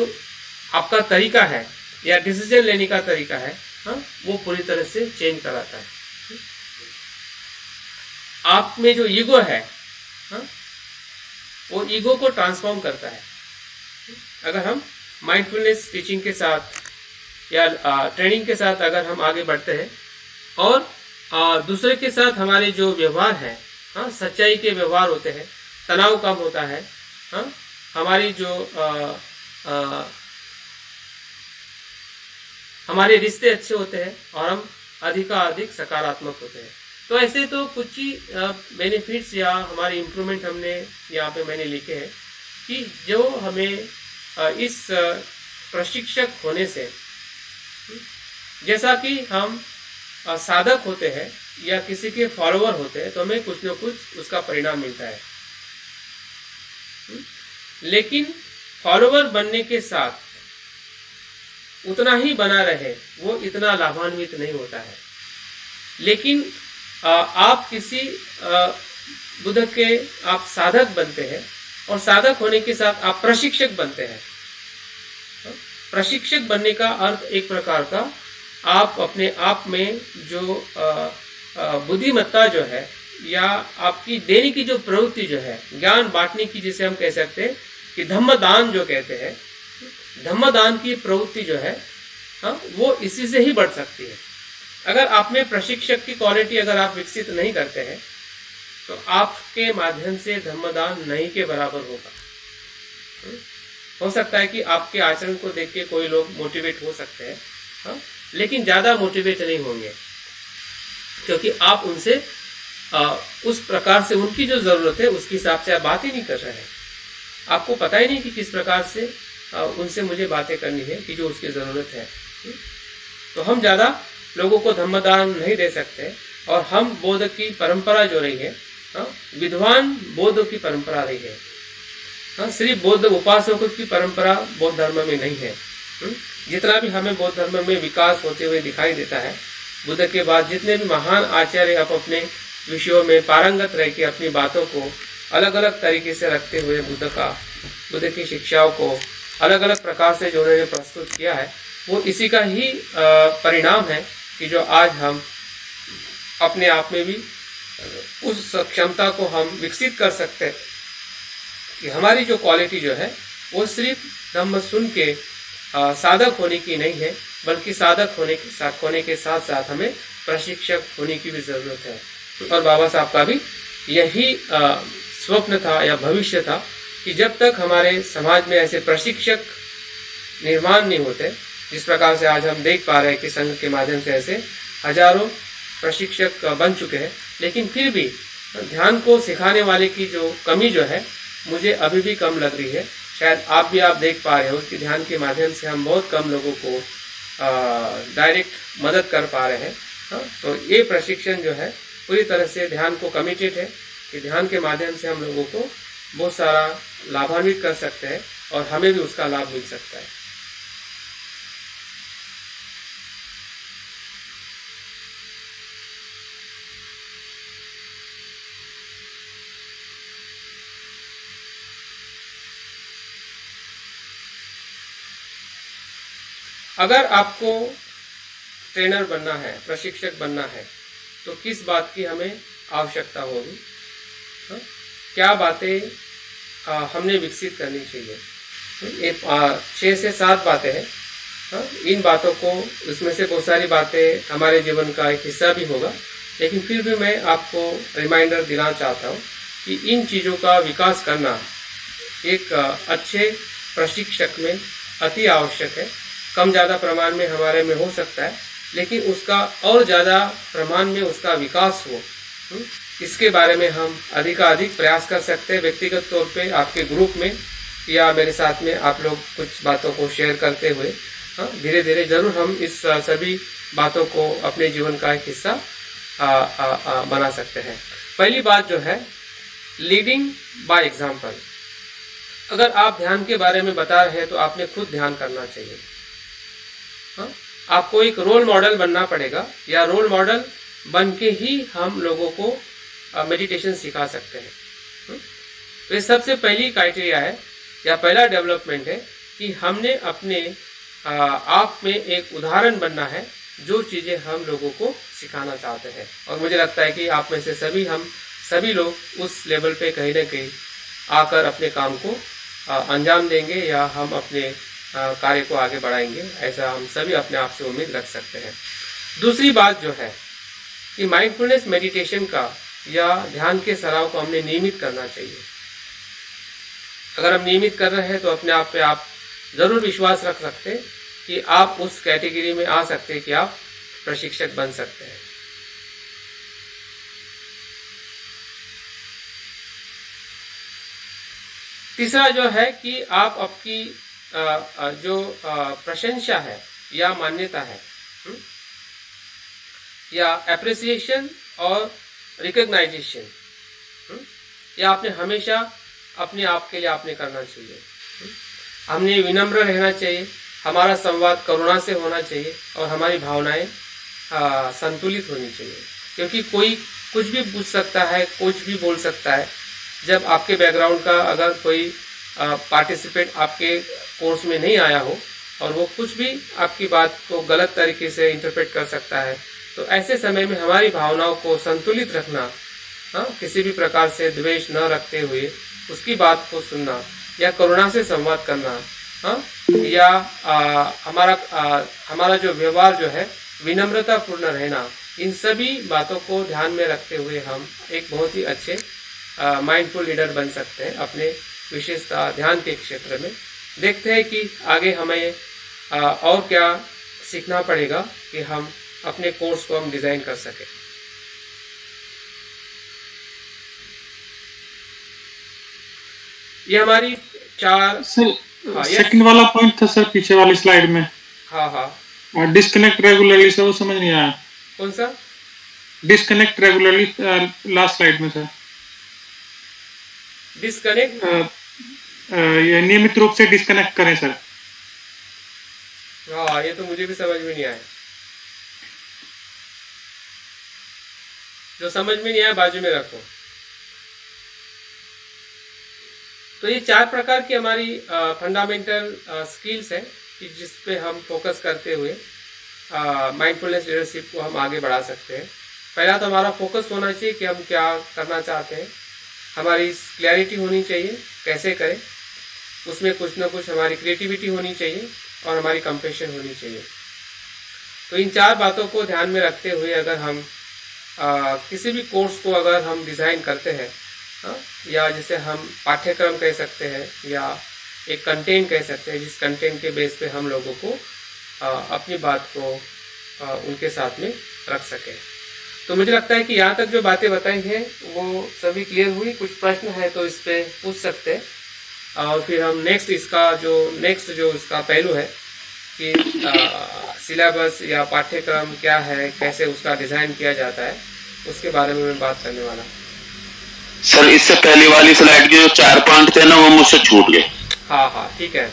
आपका तरीका है या डिसीजन लेने का तरीका है, वो पूरी तरह से चेंज कराता है। आप में जो ईगो है, वो ईगो को ट्रांसफॉर्म करता है। अगर हम माइंडफुलनेस टीचिंग के साथ या ट्रेनिंग के साथ अगर हम आगे बढ़ते हैं और दूसरे के साथ हमारे जो व्यवहार है, सच्चाई के व्यवहार होते हैं, तनाव कम होता है, हमारी जो हमारे रिश्ते अच्छे होते हैं और हम अधिक सकारात्मक होते हैं। तो ऐसे तो कुछ ही बेनिफिट्स या हमारे इम्प्रूवमेंट हमने यहाँ पे मैंने लिखे हैं कि जो हमें इस प्रशिक्षक होने से, जैसा कि हम साधक होते हैं या किसी के फॉलोअर होते हैं, तो हमें कुछ न कुछ उसका परिणाम मिलता है। लेकिन फॉलोअर बनने के साथ उतना ही बना रहे, वो इतना लाभान्वित नहीं होता है। लेकिन आप किसी बुद्ध के आप साधक बनते हैं और साधक होने के साथ आप प्रशिक्षक बनते हैं। प्रशिक्षक बनने का अर्थ एक प्रकार का आप अपने आप में जो बुद्धिमत्ता जो है या आपकी देने की जो प्रवृत्ति जो है, ज्ञान बांटने की, जिसे हम कह सकते हैं कि धम्मदान जो कहते हैं, धम्मदान की प्रवृत्ति जो है, वो इसी से ही बढ़ सकती है। अगर आप में प्रशिक्षक की क्वालिटी अगर आप विकसित नहीं करते हैं तो आपके माध्यम से धम्मदान नहीं के बराबर होगा। हो सकता है कि आपके आचरण को देख के कोई लोग मोटिवेट हो सकते हैं, लेकिन ज़्यादा मोटिवेट नहीं होंगे, क्योंकि आप उनसे उस प्रकार से उनकी जो ज़रूरत है उसके हिसाब से आप बात ही नहीं कर रहे हैं। आपको पता ही नहीं कि किस प्रकार से उनसे मुझे बातें करनी है कि जो उसकी ज़रूरत है। तो हम ज़्यादा लोगों को धम्मदान नहीं दे सकते। और हम बौद्ध की परंपरा जो रही है, विद्वान बौद्ध की परंपरा रही है। सिर्फ बौद्ध उपासकों की परंपरा बौद्ध धर्म में नहीं है। जितना भी हमें बौद्ध धर्म में विकास होते हुए दिखाई देता है, बुद्ध के बाद जितने भी महान आचार्य आप अपने विषयों में पारंगत रह के अपनी बातों को अलग अलग तरीके से रखते हुए बुद्ध की शिक्षाओं को अलग अलग प्रकार से जो उन्होंने प्रस्तुत किया है, वो इसी का ही परिणाम है कि जो आज हम अपने आप में भी उस क्षमता को हम विकसित कर सकते हैं कि हमारी जो क्वालिटी जो है वो सिर्फ धम्म सुन के साधक होने की नहीं है, बल्कि साधक होने के साथ साथ हमें प्रशिक्षक होने की भी ज़रूरत है। और बाबा साहब का भी यही स्वप्न था या भविष्य था कि जब तक हमारे समाज में ऐसे प्रशिक्षक निर्माण नहीं होते, जिस प्रकार से आज हम देख पा रहे हैं कि संघ के माध्यम से ऐसे हजारों प्रशिक्षक बन चुके हैं, लेकिन फिर भी ध्यान को सिखाने वाले की जो कमी जो है मुझे अभी भी कम लग रही है। शायद आप देख पा रहे हो कि ध्यान के माध्यम से हम बहुत कम लोगों को डायरेक्ट मदद कर पा रहे हैं। तो ये प्रशिक्षण जो है पूरी तरह से ध्यान को कमिटेड है कि ध्यान के माध्यम से हम लोगों को बहुत सारा लाभान्वित कर सकते हैं और हमें भी उसका लाभ मिल सकता है। अगर आपको ट्रेनर बनना है, प्रशिक्षक बनना है, तो किस बात की हमें आवश्यकता होगी? क्या बातें हमने विकसित करनी चाहिए? ये 6 से 7 बातें हैं। इन बातों को, इसमें से बहुत सारी बातें हमारे जीवन का एक हिस्सा भी होगा, लेकिन फिर भी मैं आपको रिमाइंडर देना चाहता हूँ कि इन चीज़ों का विकास करना एक अच्छे प्रशिक्षक में अति आवश्यक है। कम ज़्यादा प्रमाण में हमारे में हो सकता है, लेकिन उसका और ज़्यादा प्रमाण में उसका विकास हो, इसके बारे में हम अधिकाधिक प्रयास कर सकते हैं। व्यक्तिगत तौर पे आपके ग्रुप में या मेरे साथ में आप लोग कुछ बातों को शेयर करते हुए धीरे धीरे जरूर हम इस सभी बातों को अपने जीवन का एक हिस्सा बना सकते हैं। पहली बात जो है, लीडिंग बाय एग्जाम्पल। अगर आप ध्यान के बारे में बता रहे हैं तो आपने खुद ध्यान करना चाहिए। आपको एक रोल मॉडल बनना पड़ेगा, या रोल मॉडल बन के ही हम लोगों को मेडिटेशन सिखा सकते हैं। तो ये सबसे पहली क्राइटेरिया है या पहला डेवलपमेंट है कि हमने अपने आप में एक उदाहरण बनना है जो चीज़ें हम लोगों को सिखाना चाहते हैं। और मुझे लगता है कि आप में से हम सभी लोग उस लेवल पे कहीं ना कहीं आकर अपने काम को अंजाम देंगे या हम अपने कार्य को आगे बढ़ाएंगे, ऐसा हम सभी अपने आप से उम्मीद रख सकते हैं। दूसरी बात जो है कि माइंडफुलनेस मेडिटेशन का या ध्यान के सराव को हमने नियमित करना चाहिए। अगर हम नियमित कर रहे हैं तो अपने आप पे आप जरूर विश्वास रख सकते हैं कि आप उस कैटेगरी में आ सकते हैं कि आप प्रशिक्षक बन सकते हैं। तीसरा जो है कि आप आपकी जो प्रशंसा है या मान्यता है या एप्रिसिएशन और रिकग्नाइजेशन, या आपने हमेशा अपने आप के लिए आपने करना चाहिए। हमने विनम्र रहना चाहिए, हमारा संवाद करुणा से होना चाहिए और हमारी भावनाएं संतुलित होनी चाहिए। क्योंकि कोई कुछ भी पूछ सकता है, कुछ भी बोल सकता है। जब आपके बैकग्राउंड का अगर कोई पार्टिसिपेंट आपके कोर्स में नहीं आया हो और वो कुछ भी आपकी बात को गलत तरीके से इंटरप्रेट कर सकता है, तो ऐसे समय में हमारी भावनाओं को संतुलित रखना, किसी भी प्रकार से द्वेष न रखते हुए उसकी बात को सुनना या करुणा से संवाद करना, या हमारा जो व्यवहार जो है विनम्रता पूर्ण रहना, इन सभी बातों को ध्यान में रखते हुए हम एक बहुत ही अच्छे माइंडफुल लीडर बन सकते हैं अपने विशेषता ध्यान के क्षेत्र में। देखते हैं कि आगे हमें और क्या सीखना पड़ेगा कि हम अपने कोर्स को हम डिजाइन कर सकें। ये हमारी 4 सेकंड वाला पॉइंट था सर पीछे वाली स्लाइड में। हाँ, डिस्कनेक्ट रेगुलरली सर, वो समझ नहीं आया। कौन सा? डिस्कनेक्ट रेगुलरली लास्ट स्लाइड में सर। डिस्कनेक्ट ये नियमित रूप से डिस्कनेक्ट करें सर। हाँ, ये तो मुझे भी समझ में नहीं आया। जो समझ में नहीं आया बाजू में रखो। तो ये 4 प्रकार की हमारी फंडामेंटल स्किल्स है कि जिस पे हम फोकस करते हुए माइंडफुलनेस लीडरशिप को हम आगे बढ़ा सकते हैं। पहला तो हमारा फोकस होना चाहिए कि हम क्या करना चाहते हैं, हमारी क्लैरिटी होनी चाहिए कैसे करें, उसमें कुछ ना कुछ हमारी क्रिएटिविटी होनी चाहिए और हमारी कंपैशन होनी चाहिए। तो इन 4 बातों को ध्यान में रखते हुए अगर हम किसी भी कोर्स को अगर हम डिज़ाइन करते हैं, या जिसे हम पाठ्यक्रम कह सकते हैं या एक कंटेंट कह सकते हैं, जिस कंटेंट के बेस पे हम लोगों को अपनी बात को उनके साथ में रख सकें। तो मुझे लगता है कि यहाँ तक जो बातें बताई हैं वो सभी क्लियर हुई। कुछ प्रश्न है तो इस पर पूछ सकते हैं, और फिर हम नेक्स्ट जो इसका पहलू है कि सिलेबस या पाठ्यक्रम क्या है, कैसे उसका डिज़ाइन किया जाता है, उसके बारे में मैं बात करने वाला हूँ। सर इससे पहली वाली स्लाइड के जो 4 पॉइंट थे ना वो मुझसे छूट गए। हाँ ठीक है,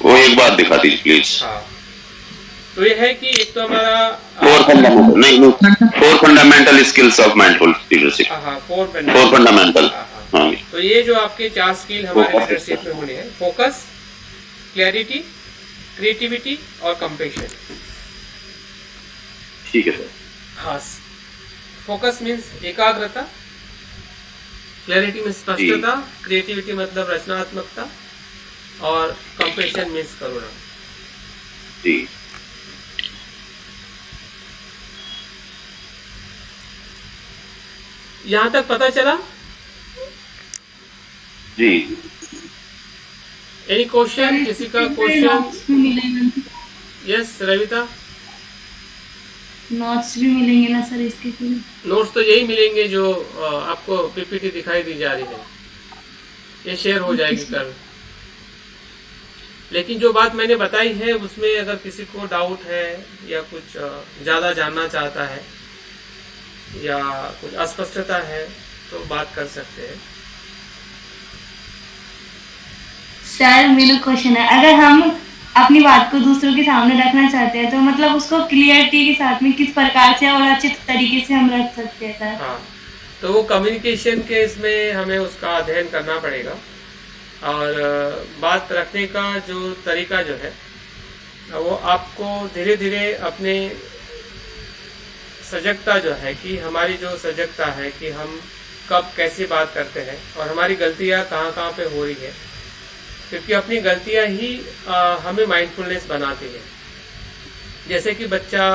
वो एक बात दिखा दीजिए प्लीज। हाँ तो ये है कि एक तो हमारा 4 fundamental skills of mindful leadership. Four 4 fundamental. हाँ तो ये जो आपके 4 स्किल हमारे लीडरशिप में होने हैं, फोकस, क्लैरिटी, क्रिएटिविटी और कंपेशन। ठीक है सर। हाँ, फोकस मीन्स एकाग्रता, क्लैरिटी में स्पष्टता, क्रिएटिविटी मतलब रचनात्मकता, और कंपेशन मीन्स करुणा। जी यहाँ तक पता चला? जी। Any question? किसी का क्वेश्चन? यस रविता। नोट्स भी मिलेंगे ना सर इसके? नोट्स तो यही मिलेंगे जो आपको पीपीटी दिखाई दी जा रही है, ये शेयर हो जाएगी कल। लेकिन जो बात मैंने बताई है उसमें अगर किसी को डाउट है या कुछ ज़्यादा जानना चाहता है या कुछ अस्पष्टता है तो बात कर सकते हैं। सर मेरा क्वेश्चन है, अगर हम अपनी बात को दूसरों के सामने रखना चाहते हैं तो मतलब उसको क्लियरिटी के साथ में किस प्रकार से और अच्छे तरीके से हम रख सकते हैं सर? हाँ, तो वो कम्युनिकेशन के इसमें हमें उसका अध्ययन करना पड़ेगा, और बात रखने का जो तरीका जो है वो आपको धीरे धीरे अपने सजगता जो है कि हमारी जो सजगता है कि हम कब कैसे बात करते हैं और हमारी गलतियाँ कहाँ कहाँ पे हो रही है, क्योंकि अपनी गलतियाँ ही हमें माइंडफुलनेस बनाती है। जैसे कि बच्चा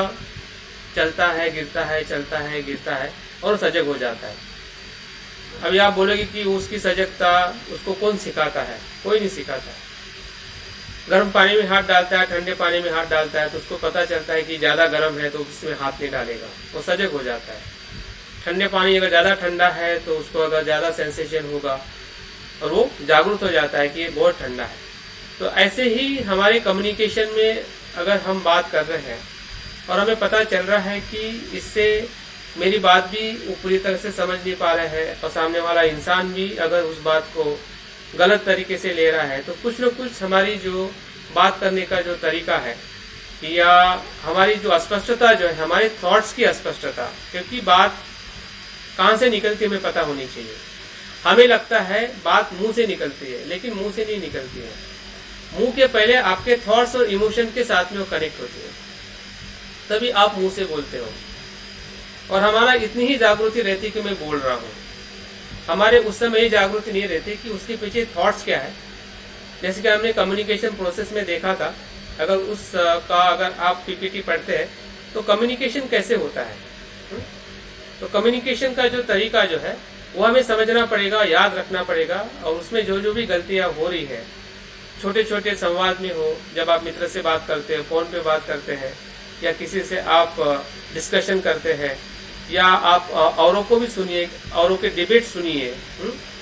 चलता है गिरता है, चलता है गिरता है और सजग हो जाता है। अभी आप बोलोगे कि उसकी सजगता उसको कौन सिखाता है? कोई नहीं सिखाता है। गर्म पानी में हाथ डालता है, ठंडे पानी में हाथ डालता है तो उसको पता चलता है कि ज़्यादा गर्म है तो उसमें हाथ नहीं डालेगा, वो सजग हो जाता है। ठंडे पानी अगर ज़्यादा ठंडा है तो उसको अगर ज़्यादा सेंसेशन होगा और वो जागरूक हो जाता है कि ये बहुत ठंडा है। तो ऐसे ही हमारे कम्युनिकेशन में अगर हम बात कर रहे हैं और हमें पता चल रहा है कि इससे मेरी बात भी वो पूरी तरह से समझ नहीं पा रहे हैं और सामने वाला इंसान भी अगर उस बात को गलत तरीके से ले रहा है, तो कुछ न कुछ हमारी जो बात करने का जो तरीका है या हमारी जो अस्पष्टता जो है, हमारे थॉट्स की अस्पष्टता, क्योंकि बात कहाँ से निकलती है हमें पता होनी चाहिए। हमें लगता है बात मुंह से निकलती है, लेकिन मुंह से नहीं निकलती है। मुंह के पहले आपके थॉट्स और इमोशन के साथ में वो कनेक्ट होती है, तभी आप मुंह से बोलते हो। और हमारा इतनी ही जागृति रहती कि मैं बोल रहा हूँ, हमारे उस समय ये जागृति नहीं रहती कि उसके पीछे थॉट्स क्या है। जैसे कि हमने कम्युनिकेशन प्रोसेस में देखा था, अगर आप पीपीटी पढ़ते हैं तो कम्युनिकेशन कैसे होता है, तो कम्युनिकेशन का जो तरीका जो है वो हमें समझना पड़ेगा, याद रखना पड़ेगा। और उसमें जो भी गलतियाँ हो रही है, छोटे छोटे संवाद में हो, जब आप मित्र से बात करते हैं, फ़ोन पे बात करते हैं, या किसी से आप डिस्कशन करते हैं, या आप औरों को भी सुनिए, औरों के डिबेट सुनिए,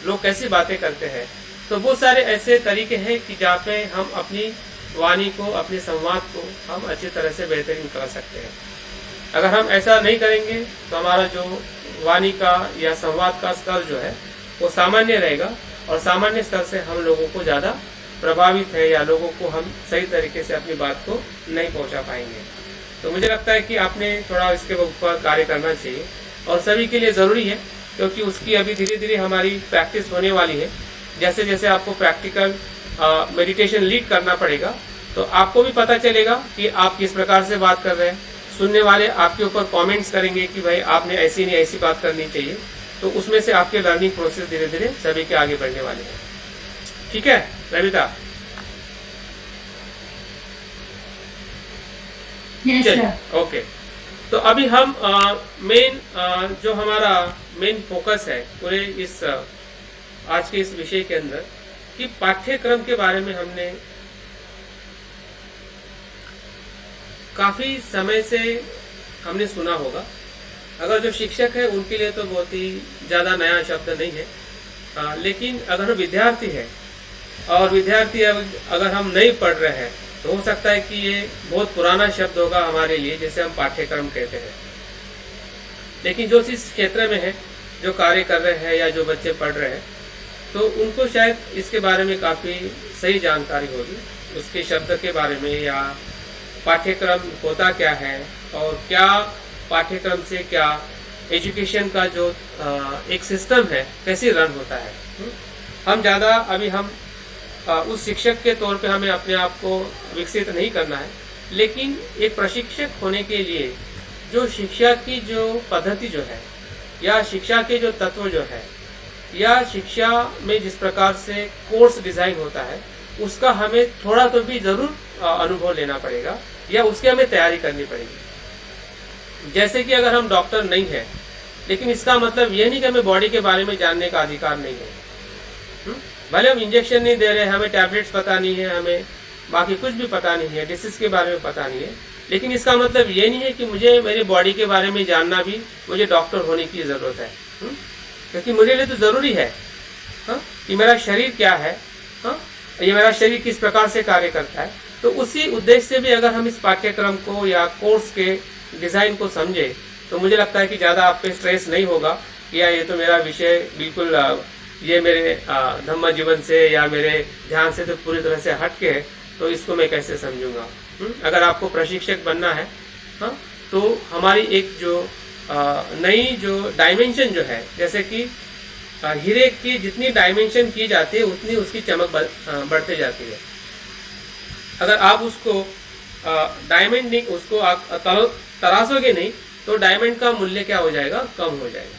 लोग कैसी बातें करते हैं। तो बहुत सारे ऐसे तरीके हैं कि जहाँ पे हम अपनी वाणी को, अपने संवाद को हम अच्छी तरह से बेहतरीन कर सकते हैं। अगर हम ऐसा नहीं करेंगे तो हमारा जो वाणी का या संवाद का स्तर जो है वो सामान्य रहेगा, और सामान्य स्तर से हम लोगों को ज़्यादा प्रभावित है या लोगों को हम सही तरीके से अपनी बात को नहीं पहुंचा पाएंगे। तो मुझे लगता है कि आपने थोड़ा इसके ऊपर कार्य करना चाहिए, और सभी के लिए ज़रूरी है, क्योंकि उसकी अभी धीरे धीरे हमारी प्रैक्टिस होने वाली है। जैसे जैसे आपको प्रैक्टिकल मेडिटेशन लीड करना पड़ेगा, तो आपको भी पता चलेगा कि आप किस प्रकार से बात कर रहे हैं। सुनने वाले आपके ऊपर कमेंट्स करेंगे कि भाई आपने ऐसी नहीं ऐसी बात करनी चाहिए, तो उसमें से आपके लर्निंग प्रोसेस धीरे धीरे सभी के आगे बढ़ने वाले हैं। ठीक है रविता? yes, sir. ओके, तो अभी हम जो हमारा मेन फोकस है पूरे इस आज के इस विषय के अंदर, कि पाठ्यक्रम के बारे में हमने काफी समय से हमने सुना होगा। अगर जो शिक्षक है उनके लिए तो बहुत ही ज़्यादा नया शब्द नहीं है, लेकिन अगर हम विद्यार्थी है और विद्यार्थी अगर हम नहीं पढ़ रहे हैं तो हो सकता है कि ये बहुत पुराना शब्द होगा हमारे लिए, जैसे हम पाठ्यक्रम कहते हैं। लेकिन जो इस क्षेत्र में है, जो कार्य कर रहे हैं या जो बच्चे पढ़ रहे हैं, तो उनको शायद इसके बारे में काफ़ी सही जानकारी होगी, उसके शब्द के बारे में, या पाठ्यक्रम होता क्या है और क्या पाठ्यक्रम से क्या एजुकेशन का जो एक सिस्टम है कैसे रन होता है। हम ज़्यादा अभी हम उस शिक्षक के तौर पे हमें अपने आप को विकसित नहीं करना है, लेकिन एक प्रशिक्षक होने के लिए जो शिक्षा की जो पद्धति जो है, या शिक्षा के जो तत्व जो है, या शिक्षा में जिस प्रकार से कोर्स डिज़ाइन होता है, उसका हमें थोड़ा तो भी ज़रूर अनुभव लेना पड़ेगा या उसकी हमें तैयारी करनी पड़ेगी। जैसे कि अगर हम डॉक्टर नहीं है, लेकिन इसका मतलब ये नहीं कि हमें बॉडी के बारे में जानने का अधिकार नहीं है। भले हम इंजेक्शन नहीं दे रहे हैं, हमें टैबलेट्स पता नहीं है, हमें बाकी कुछ भी पता नहीं है, डिसीज के बारे में पता नहीं है, लेकिन इसका मतलब ये नहीं है कि मुझे मेरी बॉडी के बारे में जानना भी मुझे डॉक्टर होने की ज़रूरत है। क्योंकि मुझे लिए तो ज़रूरी है कि मेरा शरीर क्या है, ये मेरा शरीर किस प्रकार से कार्य करता है। तो उसी उद्देश्य से भी अगर हम इस पाठ्यक्रम को या कोर्स के डिज़ाइन को समझे तो मुझे लगता है कि ज़्यादा आप पे स्ट्रेस नहीं होगा, या ये तो मेरा विषय बिल्कुल ये मेरे धम्म जीवन से या मेरे ध्यान से तो पूरी तरह से हट के है, तो इसको मैं कैसे समझूंगा। अगर आपको प्रशिक्षक बनना है तो हमारी एक जो नई जो डायमेंशन जो है, जैसे कि हीरे की जितनी डायमेंशन की जाती है उतनी उसकी चमक बढ़ते जाती है। अगर आप उसको डायमंड नहीं, उसको आप तराशोगे नहीं तो डायमंड का मूल्य क्या हो जाएगा, कम हो जाएगा।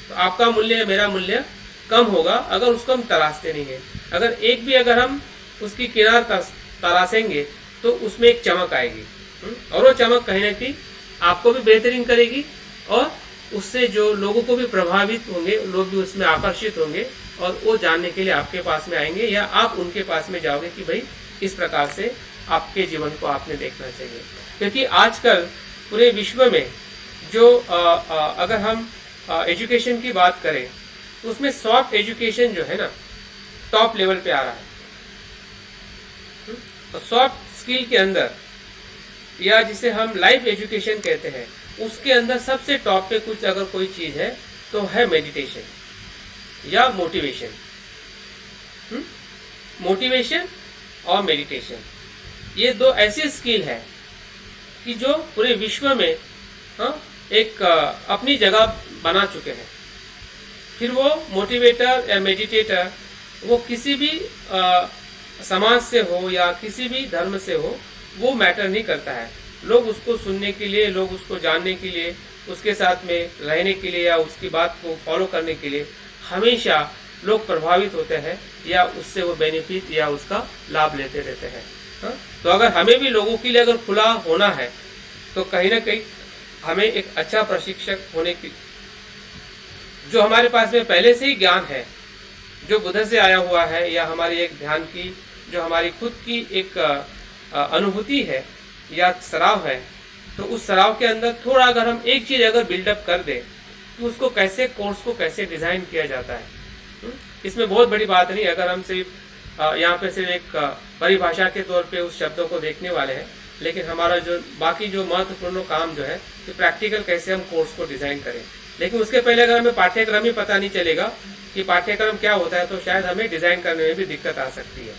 तो आपका मूल्य, मेरा मूल्य कम होगा अगर उसको हम तराशते नहीं है। अगर एक भी अगर हम उसकी किनार तराशेंगे तो उसमें एक चमक आएगी, और वो चमक कहीं ना कहीं आपको भी बेहतरीन करेगी और उससे जो लोगों को भी प्रभावित होंगे, लोग भी उसमें आकर्षित होंगे और वो जानने के लिए आपके पास में आएंगे, या आप उनके पास में जाओगे कि भाई इस प्रकार से आपके जीवन को आपने देखना चाहिए। क्योंकि आजकल पूरे विश्व में जो अगर हम एजुकेशन की बात करें तो उसमें सॉफ्ट एजुकेशन जो है ना टॉप लेवल पे आ रहा है। तो सॉफ्ट स्किल के अंदर, या जिसे हम लाइफ एजुकेशन कहते हैं, उसके अंदर सबसे टॉप पे कुछ अगर कोई चीज़ है तो है मेडिटेशन या मोटिवेशन। मोटिवेशन और मेडिटेशन, ये दो ऐसी स्किल है कि जो पूरे विश्व में एक अपनी जगह बना चुके हैं। फिर वो मोटिवेटर या मेडिटेटर वो किसी भी समाज से हो या किसी भी धर्म से हो, वो मैटर नहीं करता है। लोग उसको सुनने के लिए, लोग उसको जानने के लिए, उसके साथ में रहने के लिए या उसकी बात को फॉलो करने के लिए हमेशा लोग प्रभावित होते हैं या उससे वो बेनिफिट या उसका लाभ लेते रहते हैं। तो अगर हमें भी लोगों के लिए अगर खुला होना है तो कहीं ना कहीं हमें एक अच्छा प्रशिक्षक होने की, जो हमारे पास में पहले से ही ज्ञान है, जो बुद्ध से आया हुआ है, या हमारी एक ध्यान की जो हमारी खुद की एक अनुभूति है या सराव है, तो उस सराव के अंदर थोड़ा अगर हम एक चीज़ अगर बिल्डअप कर दें तो उसको कैसे, कोर्स को कैसे डिज़ाइन किया जाता है। इसमें बहुत बड़ी बात नहीं, अगर हम सिर्फ यहाँ पे सिर्फ एक परिभाषा के तौर पे उस शब्दों को देखने वाले हैं, लेकिन हमारा जो बाकी जो महत्वपूर्ण काम जो है कि प्रैक्टिकल कैसे हम कोर्स को डिज़ाइन करें। लेकिन उसके पहले अगर हमें पाठ्यक्रम ही पता नहीं चलेगा कि पाठ्यक्रम क्या होता है तो शायद हमें डिज़ाइन करने में भी दिक्कत आ सकती है।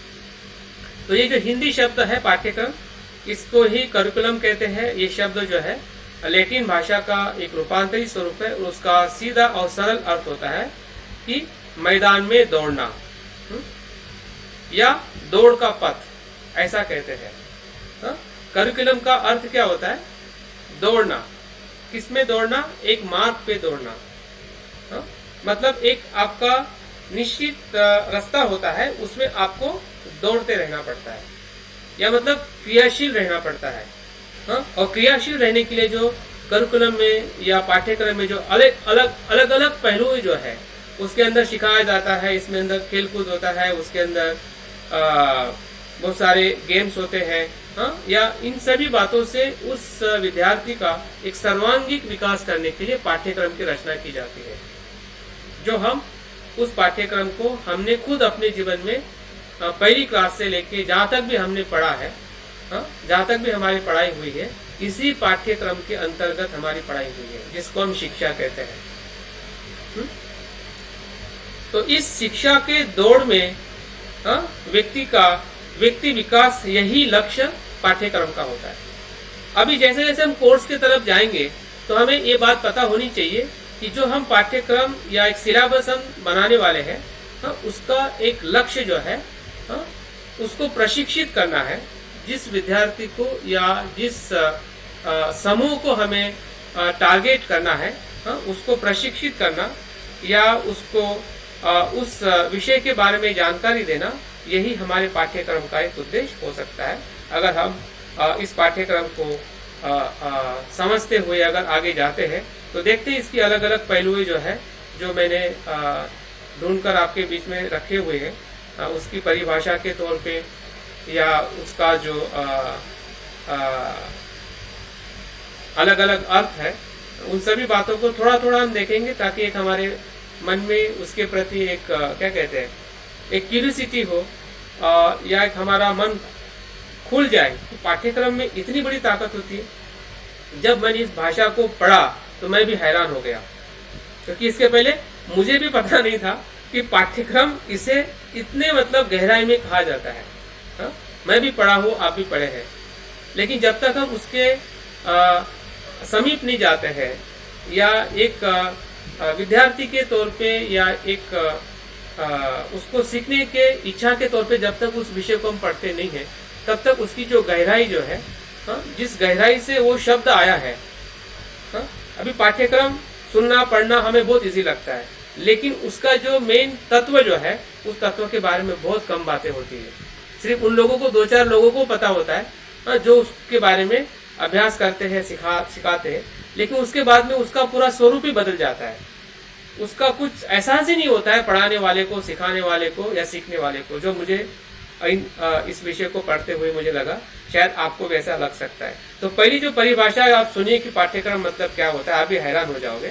तो ये जो हिंदी शब्द है पाठ्यक्रम, इसको ही करिकुलम कहते हैं। ये शब्द जो है लैटिन भाषा का एक रूपांतरित स्वरूप है, उसका सीधा और सरल अर्थ होता है कि मैदान में दौड़ना या दौड़ का पथ, ऐसा कहते हैं। करिकुलम का अर्थ क्या होता है, दौड़ना। किसमें दौड़ना, एक मार्ग पे दौड़ना। मतलब एक आपका निश्चित रास्ता होता है, उसमें आपको दौड़ते रहना पड़ता है, या मतलब क्रियाशील रहना पड़ता है। और क्रियाशील रहने के लिए जो करिकुलम में या पाठ्यक्रम में जो अलग अलग पहलू जो है उसके अंदर सिखाया जाता है। इसमें अंदर खेलकूद होता है, उसके अंदर बहुत सारे गेम्स होते हैं, हाँ, या इन सभी बातों से उस विद्यार्थी का एक सर्वांगीण विकास करने के लिए पाठ्यक्रम की रचना की जाती है, जो हम उस पाठ्यक्रम को हमने खुद अपने जीवन में पहली क्लास से लेके जहाँ तक भी हमने पढ़ा है, जहाँ तक भी हमारी पढ़ाई हुई है, इसी पाठ्यक्रम के अंतर्गत हमारी पढ़ाई हुई है, जिसको हम शिक्षा कहते हैं। तो इस शिक्षा के दौड़ में व्यक्ति विकास, यही लक्ष्य पाठ्यक्रम का होता है। अभी जैसे जैसे हम कोर्स की तरफ जाएंगे तो हमें ये बात पता होनी चाहिए कि जो हम पाठ्यक्रम या एक सिलेबस हम बनाने वाले हैं, उसका एक लक्ष्य जो है, उसको प्रशिक्षित करना है। जिस विद्यार्थी को या जिस समूह को हमें टारगेट करना है, उसको प्रशिक्षित करना या उसको उस विषय के बारे में जानकारी देना, यही हमारे पाठ्यक्रम का एक उद्देश्य हो सकता है। अगर हम इस पाठ्यक्रम को समझते हुए अगर आगे जाते हैं तो देखते हैं इसकी अलग अलग पहलुएं जो है, जो मैंने ढूंढकर आपके बीच में रखे हुए हैं, उसकी परिभाषा के तौर पे या उसका जो अलग अलग अर्थ है, उन सभी बातों को थोड़ा थोड़ा हम देखेंगे, ताकि एक हमारे मन में उसके प्रति एक क्या कहते हैं, एक क्यूरियोसिटी हो, या एक हमारा मन खुल जाए कि पाठ्यक्रम में इतनी बड़ी ताकत होती है। जब मैंने इस भाषा को पढ़ा तो मैं भी हैरान हो गया, क्योंकि इसके पहले मुझे भी पता नहीं था कि पाठ्यक्रम इसे इतने मतलब गहराई में कहा जाता है। मैं भी पढ़ा हूँ, आप भी पढ़े हैं, लेकिन जब तक हम उसके समीप नहीं जाते हैं, या एक विद्यार्थी के तौर पे या एक उसको सीखने के इच्छा के तौर पे जब तक उस विषय को हम पढ़ते नहीं हैं, तब तक उसकी जो गहराई जो है, जिस गहराई से वो शब्द आया है, अभी पाठ्यक्रम सुनना पढ़ना हमें बहुत इजी लगता है, लेकिन उसका जो मेन तत्व जो है, उस तत्व के बारे में बहुत कम बातें होती है। सिर्फ उन लोगों को, 2-4 लोगों को पता होता है जो उसके बारे में अभ्यास करते हैं, सिखाते हैं, लेकिन उसके बाद में उसका पूरा स्वरूप ही बदल जाता है। उसका कुछ एहसास ही नहीं होता है पढ़ाने वाले को, सिखाने वाले को या सीखने वाले को, जो मुझे इस विषय को पढ़ते हुए मुझे लगा। शायद आपको वैसा लग सकता है। तो पहली जो परिभाषा आप सुनिए कि पाठ्यक्रम मतलब क्या होता है, आप भी हैरान हो जाओगे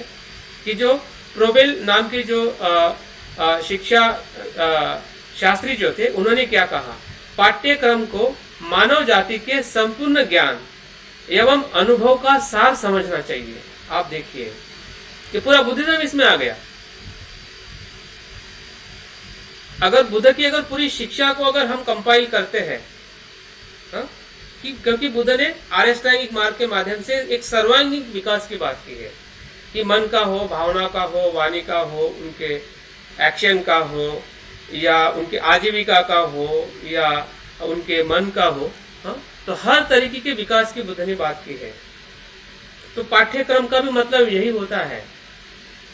कि जो प्रोबेल नाम के जो शिक्षा शास्त्री जो थे, उन्होंने क्या कहा, पाठ्यक्रम को मानव जाति के संपूर्ण ज्ञान एवं अनुभव का सार समझना चाहिए। आप देखिए कि पूरा बुद्धिज्म इसमें आ गया। अगर बुद्ध की अगर पूरी शिक्षा को अगर हम कंपाइल करते हैं, क्योंकि बुद्ध ने आर्यष्टांगिक मार्ग के माध्यम से एक सर्वांगीण विकास की बात की है, कि मन का हो, भावना का हो, वाणी का हो, उनके एक्शन का हो, या उनके आजीविका का हो, या उनके मन का हो, तो हर तरीके के विकास की बुद्ध ने बात की है। तो पाठ्यक्रम का भी मतलब यही होता है,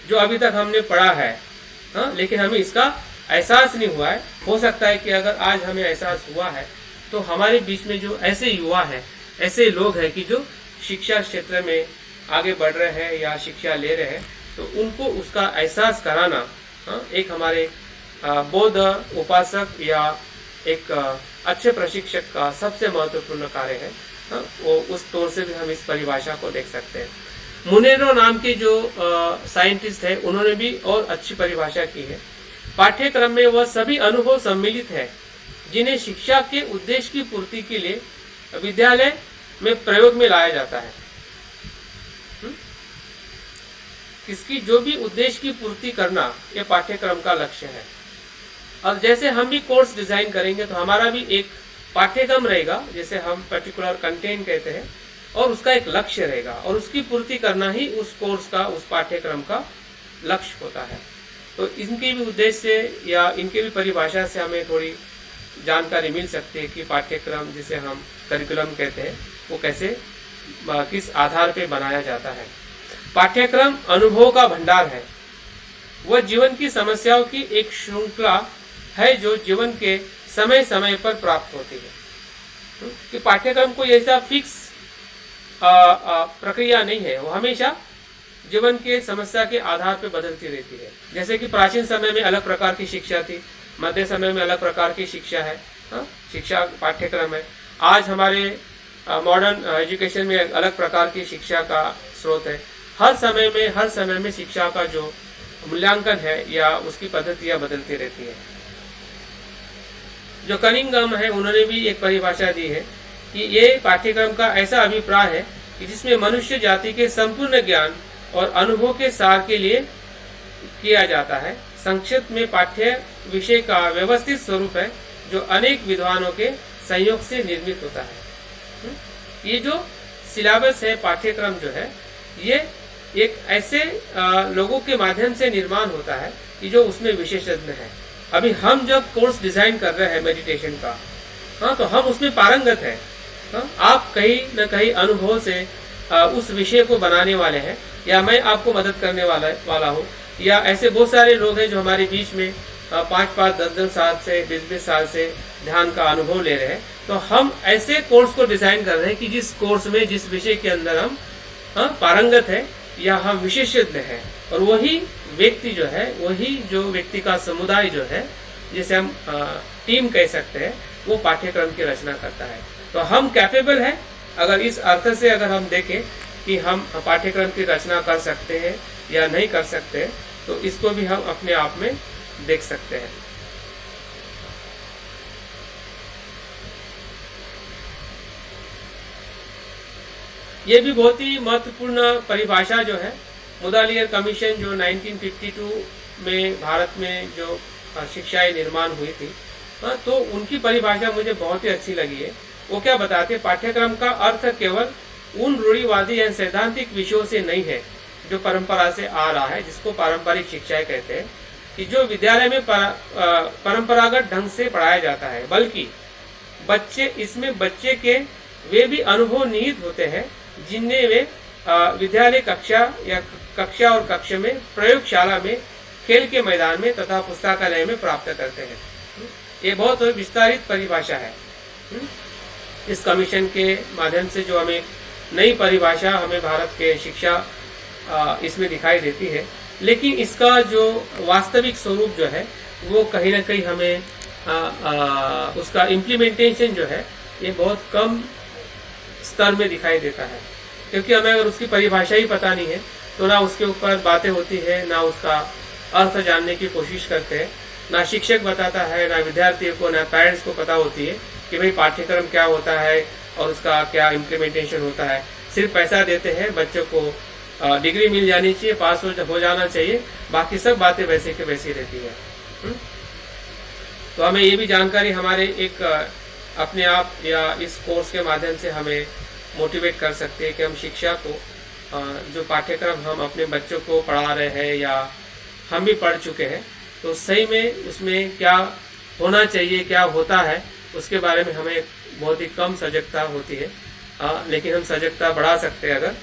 जो अभी तक हमने पढ़ा है, लेकिन हमें इसका एहसास नहीं हुआ है। हो सकता है कि अगर आज हमें एहसास हुआ है, तो हमारे बीच में जो ऐसे युवा हैं, ऐसे लोग हैं कि जो शिक्षा क्षेत्र में आगे बढ़ रहे हैं या शिक्षा ले रहे हैं, तो उनको उसका एहसास कराना एक हमारे बौद्ध उपासक या एक अच्छे प्रशिक्षक का सबसे महत्वपूर्ण कार्य है। वो उस तौर से भी हम इस परिभाषा को देख सकते हैं। मुनेरो नाम के जो साइंटिस्ट है, उन्होंने भी और अच्छी परिभाषा की है। पाठ्यक्रम में वह सभी अनुभव सम्मिलित है जिन्हें शिक्षा के उद्देश्य की पूर्ति के लिए विद्यालय में प्रयोग में लाया जाता है। इसकी जो भी उद्देश्य की पूर्ति करना, यह पाठ्यक्रम का लक्ष्य है। अब जैसे हम भी कोर्स डिजाइन करेंगे तो हमारा भी एक पाठ्यक्रम रहेगा, जैसे हम पर्टिकुलर कंटेंट कहते हैं, और उसका एक लक्ष्य रहेगा, और उसकी पूर्ति करना ही उस कोर्स का, उस पाठ्यक्रम का लक्ष्य होता है। तो इनके भी उद्देश्य से या इनके भी परिभाषा से हमें थोड़ी जानकारी मिल सकती है कि पाठ्यक्रम, जिसे हम करिकुलम कहते हैं, वो कैसे, किस आधार पे बनाया जाता है। पाठ्यक्रम अनुभव का भंडार है। वह जीवन की समस्याओं की एक श्रृंखला है जो जीवन के समय समय पर प्राप्त होती है। कि पाठ्यक्रम कोई ऐसा फिक्स प्रक्रिया नहीं है, वो हमेशा जीवन के समस्या के आधार पर बदलती रहती है। जैसे कि प्राचीन समय में अलग प्रकार की शिक्षा थी, मध्य समय में अलग प्रकार की शिक्षा है, शिक्षा पाठ्यक्रम है। आज हमारे मॉडर्न एजुकेशन में एक अलग प्रकार की शिक्षा का स्रोत है। हर समय में शिक्षा का जो मूल्यांकन है या उसकी पद्धतियां बदलती रहती है। जो कनिंघम है उन्होंने भी एक परिभाषा दी है कि ये पाठ्यक्रम का ऐसा अभिप्राय है कि जिसमें मनुष्य जाति के संपूर्ण ज्ञान और अनुभव के सार के लिए किया जाता है। संक्षिप्त में पाठ्य विषय का व्यवस्थित स्वरूप है जो अनेक विद्वानों के संयोग से निर्मित होता है। ये जो सिलेबस है, पाठ्यक्रम जो है, ये एक ऐसे लोगों के माध्यम से निर्माण होता है कि जो उसमें विशेषज्ञ है। अभी हम जब कोर्स डिजाइन कर रहे हैं मेडिटेशन का, हाँ, तो हम उसमें पारंगत है। हाँ, आप कहीं न कहीं अनुभव से उस विषय को बनाने वाले हैं, या मैं आपको मदद करने वाला हूँ, या ऐसे बहुत सारे लोग हैं जो हमारे बीच में 5-5, 10-10 साल से 20-20 साल से ध्यान का अनुभव ले रहे हैं। तो हम ऐसे कोर्स को डिजाइन कर रहे हैं कि जिस कोर्स में जिस विषय के अंदर हम पारंगत है या हम विशेषज्ञ हैं, और वही व्यक्ति जो है, वही जो व्यक्ति का समुदाय जो है, जिसे हम टीम कह सकते हैं, वो पाठ्यक्रम की रचना करता है। तो हम कैपेबल है, अगर इस अर्थ से अगर हम देखें कि हम पाठ्यक्रम की रचना कर सकते हैं या नहीं कर सकते, तो इसको भी हम अपने आप में देख सकते हैं। ये भी बहुत ही महत्वपूर्ण परिभाषा जो है, मुदालियर कमीशन जो 1952 में भारत में जो शिक्षाएं निर्माण हुई थी, तो उनकी परिभाषा मुझे बहुत ही अच्छी लगी है। वो क्या बताते, पाठ्यक्रम का अर्थ केवल उन रूढ़िवादी या सैद्धांतिक विषयों से नहीं है जो परंपरा से आ रहा है, जिसको पारंपरिक शिक्षाएं कहते हैं, कि जो विद्यालय में परंपरागत ढंग से पढ़ाया जाता है, बल्कि बच्चे के वे भी अनुभव निहित होते हैं जिनने वे विद्यालय कक्षा और कक्ष में, प्रयोगशाला में, खेल के मैदान में तथा पुस्तकालय में प्राप्त करते हैं। ये बहुत विस्तारित परिभाषा है। इस कमीशन के माध्यम से जो हमें नई परिभाषा हमें भारत के शिक्षा इसमें दिखाई देती है, लेकिन इसका जो वास्तविक स्वरूप जो है वो कहीं ना कहीं हमें उसका इम्प्लीमेंटेशन जो है ये बहुत कम स्तर में दिखाई देता है, क्योंकि हमें अगर उसकी परिभाषा ही पता नहीं है तो ना उसके ऊपर बातें होती है, ना उसका अर्थ जानने की कोशिश करते हैं, ना शिक्षक बताता है, ना विद्यार्थियों को, ना पेरेंट्स को पता होती है कि भाई पाठ्यक्रम क्या होता है और उसका क्या इम्प्लीमेंटेशन होता है। सिर्फ पैसा देते हैं, बच्चों को डिग्री मिल जानी चाहिए, पास हो जाना चाहिए, बाकी सब बातें वैसे की वैसी रहती है। तो हमें ये भी जानकारी हमारे एक अपने आप या इस कोर्स के माध्यम से हमें मोटिवेट कर सकते हैं कि हम शिक्षा को, जो पाठ्यक्रम हम अपने बच्चों को पढ़ा रहे हैं या हम भी पढ़ चुके हैं, तो सही में उसमें क्या होना चाहिए, क्या होता है, उसके बारे में हमें बहुत ही कम सजगता होती है। लेकिन हम सजगता बढ़ा सकते हैं अगर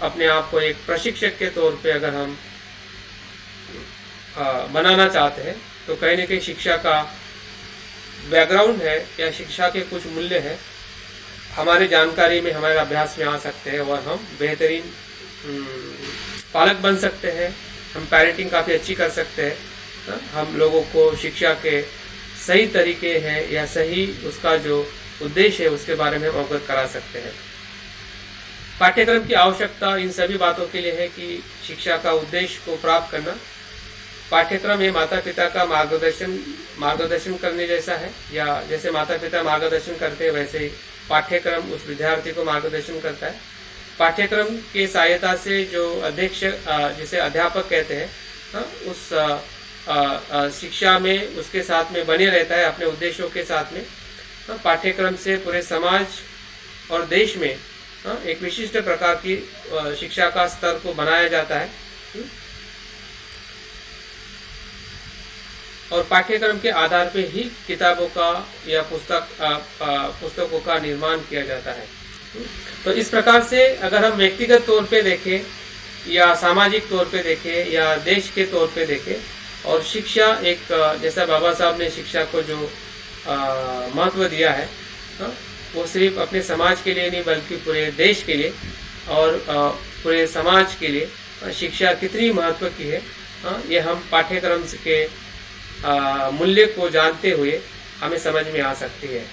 अपने आप को एक प्रशिक्षक के तौर पे अगर हम बनाना चाहते हैं। तो कहीं ना कहीं शिक्षा का बैकग्राउंड है या शिक्षा के कुछ मूल्य है, हमारे जानकारी में, हमारे अभ्यास में आ सकते हैं और हम बेहतरीन पालक बन सकते हैं। हम पेरेंटिंग काफ़ी अच्छी कर सकते हैं। हम लोगों को शिक्षा के सही तरीके हैं या सही उसका जो उद्देश्य है उसके बारे में हम अवगत करा सकते हैं। पाठ्यक्रम की आवश्यकता इन सभी बातों के लिए है कि शिक्षा का उद्देश्य को प्राप्त करना। पाठ्यक्रम ये माता पिता का मार्गदर्शन करने जैसा है, या जैसे माता पिता मार्गदर्शन करते हैं वैसे ही पाठ्यक्रम उस विद्यार्थी को मार्गदर्शन करता है। पाठ्यक्रम के सहायता से जो अध्यक्ष, जिसे अध्यापक कहते हैं, उस शिक्षा में उसके साथ में बने रहता है अपने उद्देश्यों के साथ में। पाठ्यक्रम से पूरे समाज और देश में एक विशिष्ट प्रकार की शिक्षा का स्तर को बनाया जाता है और पाठ्यक्रम के आधार पे ही किताबों का या पुस्तकों का निर्माण किया जाता है। तो इस प्रकार से अगर हम व्यक्तिगत तौर पे देखें या सामाजिक तौर पे देखें या देश के तौर पे देखें, और शिक्षा एक, जैसा बाबा साहब ने शिक्षा को जो महत्व दिया है, वो सिर्फ अपने समाज के लिए नहीं बल्कि पूरे देश के लिए और पूरे समाज के लिए शिक्षा कितनी महत्व की है, ये हम पाठ्यक्रम के मूल्य को जानते हुए हमें समझ में आ सकती है।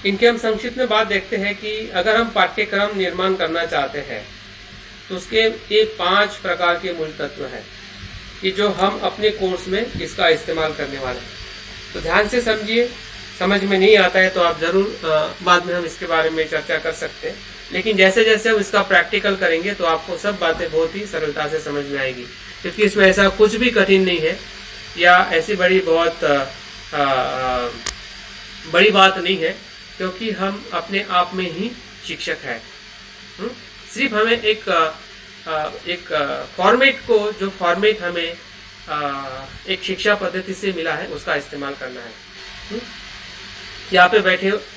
इनके हम संक्षिप्त में बात देखते हैं कि अगर हम पाठ्यक्रम निर्माण करना चाहते हैं तो उसके ये 5 प्रकार के मूल तत्व हैं कि जो हम अपने कोर्स में इसका इस्तेमाल करने वाले हैं। तो ध्यान से समझिए, समझ में नहीं आता है तो आप ज़रूर बाद में हम इसके बारे में चर्चा कर सकते हैं, लेकिन जैसे जैसे हम इसका प्रैक्टिकल करेंगे तो आपको सब बातें बहुत ही सरलता से समझ में आएगी, क्योंकि इसमें ऐसा कुछ भी कठिन नहीं है या ऐसी बहुत बड़ी बात नहीं है, क्योंकि हम अपने आप में ही शिक्षक हैं। सिर्फ हमें एक फॉर्मेट को, जो फॉर्मेट हमें एक शिक्षा पद्धति से मिला है उसका इस्तेमाल करना है। यहाँ पे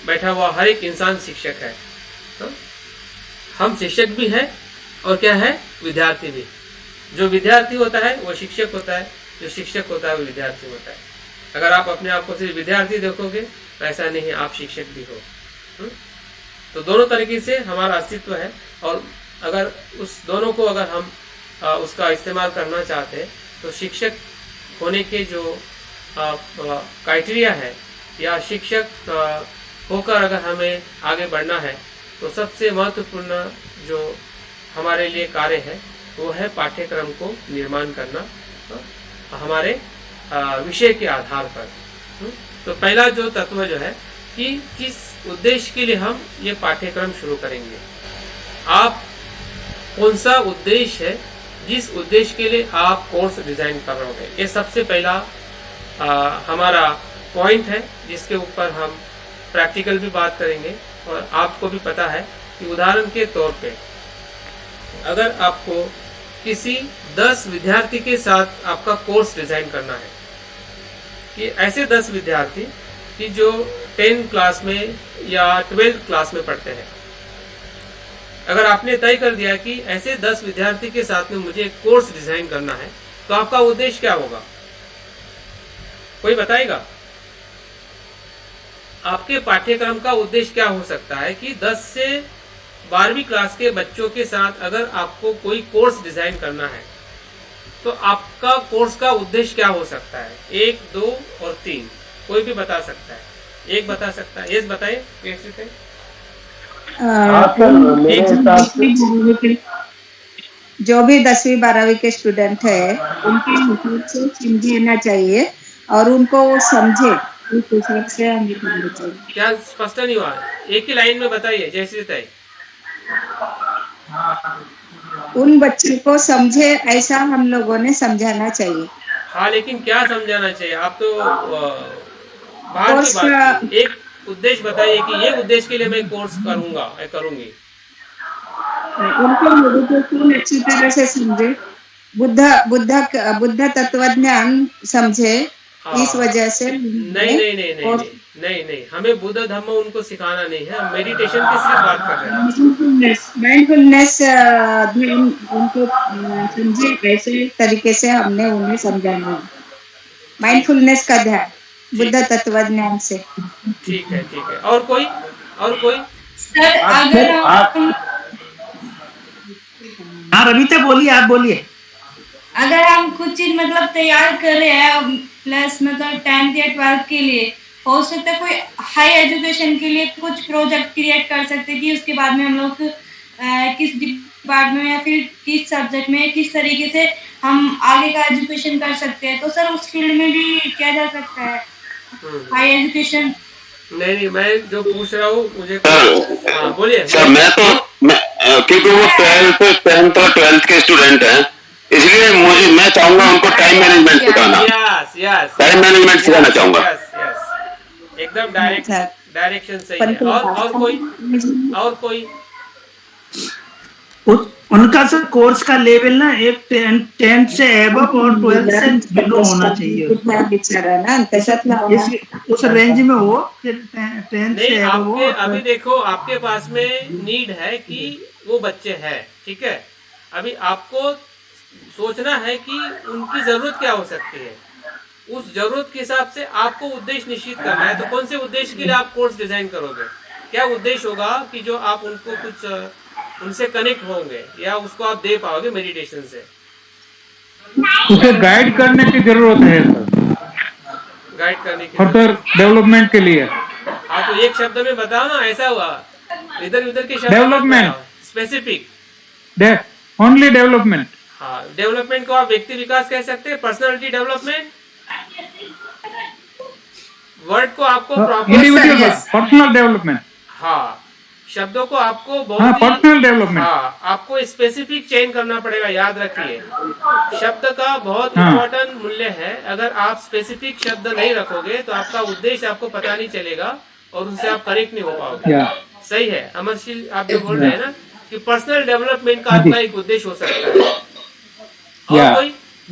बैठा हुआ हर एक इंसान शिक्षक है। हम शिक्षक भी हैं और क्या है, विद्यार्थी भी। जो विद्यार्थी होता है वो शिक्षक होता है, जो शिक्षक होता है वो विद्यार्थी होता है। अगर आप अपने आप को सिर्फ विद्यार्थी देखोगे तो ऐसा नहीं है, आप शिक्षक भी हो। तो दोनों तरीके से हमारा अस्तित्व है, और अगर उस दोनों को अगर हम उसका इस्तेमाल करना चाहते हैं तो शिक्षक होने के जो क्राइटेरिया है या शिक्षक होकर अगर हमें आगे बढ़ना है तो सबसे महत्वपूर्ण जो हमारे लिए कार्य है वो है पाठ्यक्रम को निर्माण करना हमारे विषय के आधार पर। तो पहला जो तत्व जो है कि किस उद्देश्य के लिए हम ये पाठ्यक्रम शुरू करेंगे, आप कौन सा उद्देश्य है जिस उद्देश्य के लिए आप कोर्स डिज़ाइन कर रहे होंगे, ये सबसे पहला हमारा पॉइंट है जिसके ऊपर हम प्रैक्टिकल भी बात करेंगे। और आपको भी पता है कि उदाहरण के तौर पे अगर आपको किसी 10 विद्यार्थी के साथ आपका कोर्स डिज़ाइन करना है, कि ऐसे 10 विद्यार्थी कि जो 10 क्लास में या 12th क्लास में पढ़ते हैं, अगर आपने तय कर दिया कि ऐसे 10 विद्यार्थी के साथ में मुझे एक कोर्स डिज़ाइन करना है, तो आपका उद्देश्य क्या होगा, कोई बताएगा? आपके पाठ्यक्रम का उद्देश्य क्या हो सकता है कि 10 से 12वीं क्लास के बच्चों के साथ अगर आपको कोई कोर्स डिज़ाइन करना है तो आपका कोर्स का उद्देश्य क्या हो सकता है? 1, 2 और 3 कोई भी बता सकता है, एक बता सकता है, ये बताइए कैसे थे? जो भी 10वीं 12वीं के स्टूडेंट है उनके हिसाब से समझना चाहिए और उनको वो समझे उस हिसाब से हमें करना चाहिए। क्या स्पष्ट नहीं हुआ? एक ही लाइन में बताइए जैसे तय। उन बच्चों को समझे ऐसा हम लोगों ने समझाना चाहिए। हाँ, लेकिन क्या समझाना चाहिए? आप तो बाहर की बात की। एक उद्देश्य बताइए कि ये उद्देश्य के लिए मैं कोर्स करूंगा, मैं करूंगी। उनको मेडिटेशन अच्छी तरह से समझे, बुद्ध तत्वज्ञान समझे। इस वजह से नहीं, हमें बुद्ध धम्म उनको सिखाना नहीं है, हम मेडिटेशन की सिर्फ बात कर रहे हैं। माइंडफुलनेस उनको समझे, ऐसे तरीके से हमने उन्हें समझाना है। माइंडफुलनेस का ध्यान बुद्ध तत्वज्ञान से। ठीक है। और कोई सर, अगर हाँ रविता बोलिए, आप बोलिए। अगर हम कुछ चीज मतलब तैयार कर रहे हैं प्लस मतलब 10th या 12th के लिए, हो सकता है कोई हाई एजुकेशन के लिए कुछ प्रोजेक्ट क्रिएट कर सकते हैं कि उसके बाद में हम लोग किस डिपार्टमेंट में या फिर किस सब्जेक्ट में किस तरीके से हम आगे का एजुकेशन कर सकते हैं, तो सर उस फील्ड में भी किया जा सकता है हाई एजुकेशन। नहीं, मैं जो पूछ रहा हूँ मुझे बोलिए सर। मैं क्योंकि वो 10th और 12th के स्टूडेंट हैं, इसलिए मैं चाहूंगा उनको टाइम मैनेजमेंट सिखाना। टाइम मैनेजमेंट सिखाना चाहूंगा। एकदम डायरेक्शन सही है। और कोई उनका सर कोर्स का लेवल ना एक 10th से एबव और 12th से बिलो होना चाहिए, उस रेंज में हो। 10th से एबव हो। अभी देखो आपके पास में नीड है कि वो बच्चे हैं, ठीक है। अभी आपको सोचना है कि उनकी जरूरत क्या हो सकती है, उस जरूरत के हिसाब से आपको उद्देश्य निश्चित करना है। तो कौन से उद्देश्य के लिए आप कोर्स डिजाइन करोगे? क्या उद्देश्य होगा कि जो आप उनको कुछ उनसे कनेक्ट होंगे या उसको आप दे पाओगे मेडिटेशन से? उसे गाइड करने की जरूरत है सर, गाइड करने की फर्दर डेवलपमेंट के लिए। आप एक शब्द में बताओ ना, ऐसा हुआ इधर उधर के शब्द Development. स्पेसिफिक। Only development. हाँ, डेवलपमेंट को आप व्यक्ति विकास कह सकते हैं, पर्सनालिटी डेवलपमेंट। वर्ड को आपको प्रॉपर इंडिविजुअल पर्सनल डेवलपमेंट। हाँ, शब्दों को आपको हाँ, बहुत पर्सनल डेवलपमेंट। हाँ, आपको स्पेसिफिक चयन करना पड़ेगा। याद रखिए, शब्द का बहुत हाँ। इम्पोर्टेंट मूल्य है। अगर आप स्पेसिफिक शब्द नहीं रखोगे तो आपका उद्देश्य आपको पता नहीं चलेगा और उनसे आप कनेक्ट नहीं हो पाओगे। या सही है अमरशील, आप जो बोल रहे हैं ना कि पर्सनल डेवलपमेंट का हाँ जी। आपका एक उद्देश्य हो सकता है। या।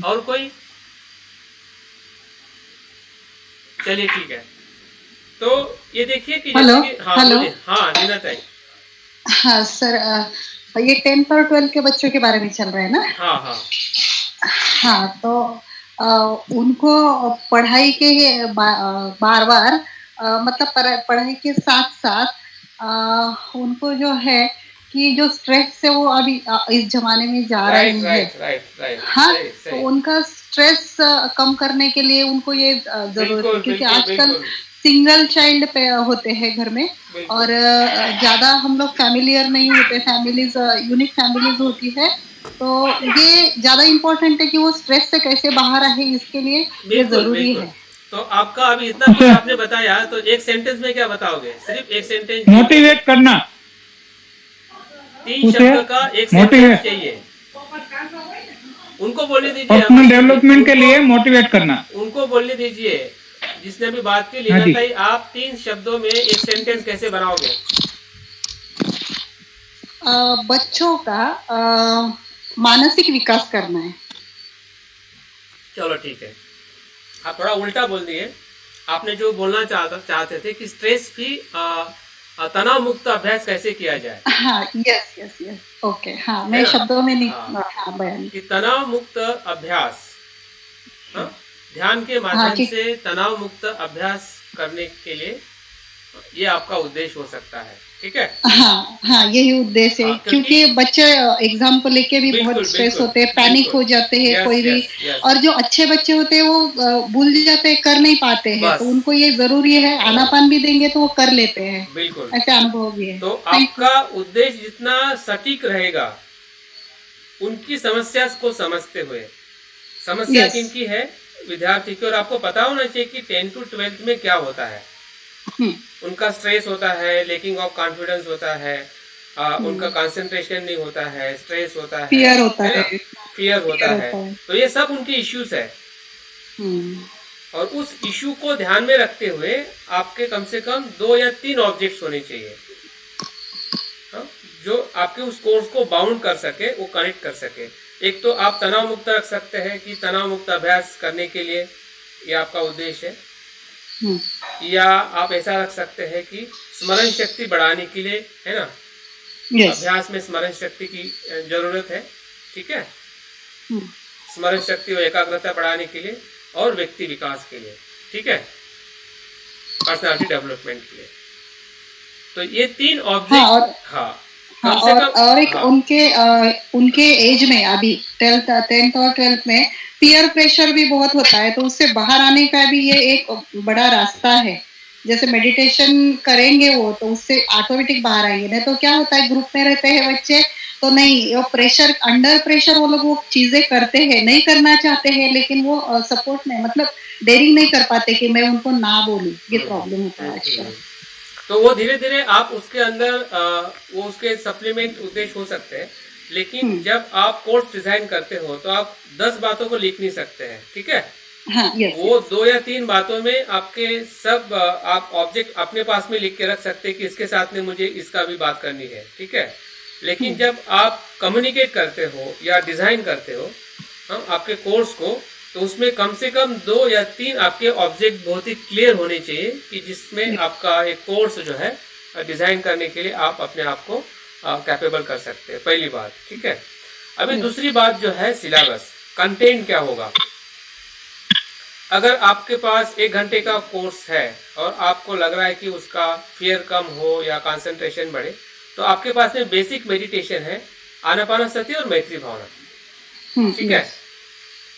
और कोई चलिए ठीक है। तो ये देखिए कि हेलो, जैसे कि हाँ हेलो। बोलिए। हाँ नीना ताई। हाँ सर, ये 10th और 12th के बच्चों के बारे में चल रहा है ना। हाँ हाँ हाँ, तो उनको पढ़ाई के बार बार मतलब पढ़ाई के साथ साथ उनको जो है कि जो स्ट्रेस से वो अभी इस जमाने में जा रहे हैं। राइट हाँ, सही, तो सही। उनका स्ट्रेस कम करने के लिए उनको ये जरूरत है, बिल्कुल, क्योंकि बिल्कुल, आजकल बिल्कुल। सिंगल चाइल्ड पे होते हैं घर में, बिल्कुल। और ज्यादा हम लोग फैमिलियर नहीं होते, फैमिलीज यूनिक फैमिलीज होती है। तो ये ज्यादा इम्पोर्टेंट है कि वो स्ट्रेस से कैसे बाहर आए, इसके लिए ये बिल्कुल जरूरी बिल्कुल। है। तो आपका अभी इतना कुछ आपने बताया, तो एक सेंटेंस में क्या बताओगे? सिर्फ एक सेंटेंस। मोटिवेट करना। 3 उसे शब्द का एक सेंटेंस मोटिवेट। चाहिए। उनको बोलने दीजिए। पर्सनल डेवलपमेंट के लिए मोटिवेट करना। उनको बोलने दीजिए जिसने अभी बात की। हाँ लीना जी। ताई, आप 3 शब्दों में एक सेंटेंस कैसे बनाओगे? बच्चों का मानसिक विकास करना है। चलो ठीक है, आप थोड़ा उल्टा बोल दिए। आपने जो बोलना चाहते थे कि स्ट्रेस भी तनाव मुक्त अभ्यास कैसे किया जाए। हाँ, यस, ओके। हाँ, मैं शब्दों में नहीं हाँ, बयान। कि तनाव मुक्त अभ्यास, हाँ, ध्यान के हाँ, माध्यम ठीक। से तनाव मुक्त अभ्यास करने के लिए ये आपका उद्देश्य हो सकता है। ठीक है। हाँ, यही उद्देश्य है, हाँ, क्योंकि क्योंकि बच्चे एग्जाम को लेके भी बिल्कुल, बहुत स्ट्रेस बिल्कुल, होते हैं, पैनिक बिल्कुल। हो जाते हैं यस, कोई भी। Yes, yes. और जो अच्छे बच्चे होते हैं वो भूल जाते हैं, कर नहीं पाते हैं, बस। तो उनको ये जरूरी है, आनापान भी देंगे तो वो कर लेते हैं। बिल्कुल। ऐसे अनुभव भी है। तो Thank you. आपका उद्देश्य जितना सटीक रहेगा, उनकी समस्या को समझते हुए। समस्या Yes. किनकी है? विद्यार्थी की। और आपको पता होना चाहिए कि 10 to 12 में क्या होता है। उनका स्ट्रेस होता है, लैकिंग ऑफ कॉन्फिडेंस होता है, उनका कंसंट्रेशन नहीं होता है, स्ट्रेस होता है, Fear होता ना? है। फियर होता Fear है। होता है। तो ये सब उनके इश्यूज है। हम्म, और उस इशू को ध्यान में रखते हुए आपके कम से कम 2 या 3 ऑब्जेक्ट्स होने चाहिए, हाँ, जो आपके उस कोर्स को बाउंड कर सके, वो कनेक्ट कर सके। एक तो आप तनाव मुक्त रख सकते हैं कि तनाव मुक्त अभ्यास करने के लिए ये आपका उद्देश्य है, या आप ऐसा रख सकते हैं कि स्मरण शक्ति बढ़ाने के लिए, है ना, Yes. अभ्यास में स्मरण शक्ति की जरूरत है। ठीक है। स्मरण शक्ति और एकाग्रता बढ़ाने के लिए और व्यक्ति विकास के लिए। ठीक है। पर्सनालिटी डेवलपमेंट के लिए। तो ये 3 ऑब्जेक्ट। हाँ, और हाँ, हाँ, कम से कम। और एक हाँ, उनके एज में अभी 10th और 12th में पीयर प्रेशर भी बहुत होता है, तो उससे बाहर आने का भी ये एक बड़ा रास्ता है। जैसे मेडिटेशन करेंगे वो, तो उससे ऑटोमेटिक बाहर आएंगे। नहीं तो क्या होता है, ग्रुप में रहते हैं बच्चे, तो नहीं, वो प्रेशर, अंडर प्रेशर वो लोग वो चीजें करते हैं, नहीं करना चाहते हैं, लेकिन वो सपोर्ट नहीं, मतलब डेयरिंग नहीं कर पाते कि मैं उनको ना बोलूं। ये प्रॉब्लम होता है आजकल। तो वो धीरे धीरे आप उसके अंदर वो उसके सप्लीमेंट उद्देश्य हो सकते हैं। लेकिन जब आप कोर्स डिजाइन करते हो तो आप 10 बातों को लिख नहीं सकते हैं। ठीक है। हाँ, yes, वो 2 या 3 बातों में आपके सब आप ऑब्जेक्ट अपने पास में लिख के रख सकते हैं कि इसके साथ में मुझे इसका भी बात करनी है। ठीक है। लेकिन जब आप कम्युनिकेट करते हो या डिजाइन करते हो आपके कोर्स को, तो उसमें कम से कम 2 या 3 आपके ऑब्जेक्ट बहुत ही क्लियर होने चाहिए कि जिसमें आपका एक कोर्स जो है डिजाइन करने के लिए आप अपने आप को कैपेबल कर सकते हैं। पहली बात। ठीक है। अभी दूसरी बात जो है सिलेबस, कंटेंट क्या होगा। अगर आपके पास 1 घंटे का कोर्स है और आपको लग रहा है कि उसका फियर कम हो या कंसंट्रेशन बढ़े, तो आपके पास में बेसिक मेडिटेशन है, आनापानसति और मैत्री भावना। ठीक है।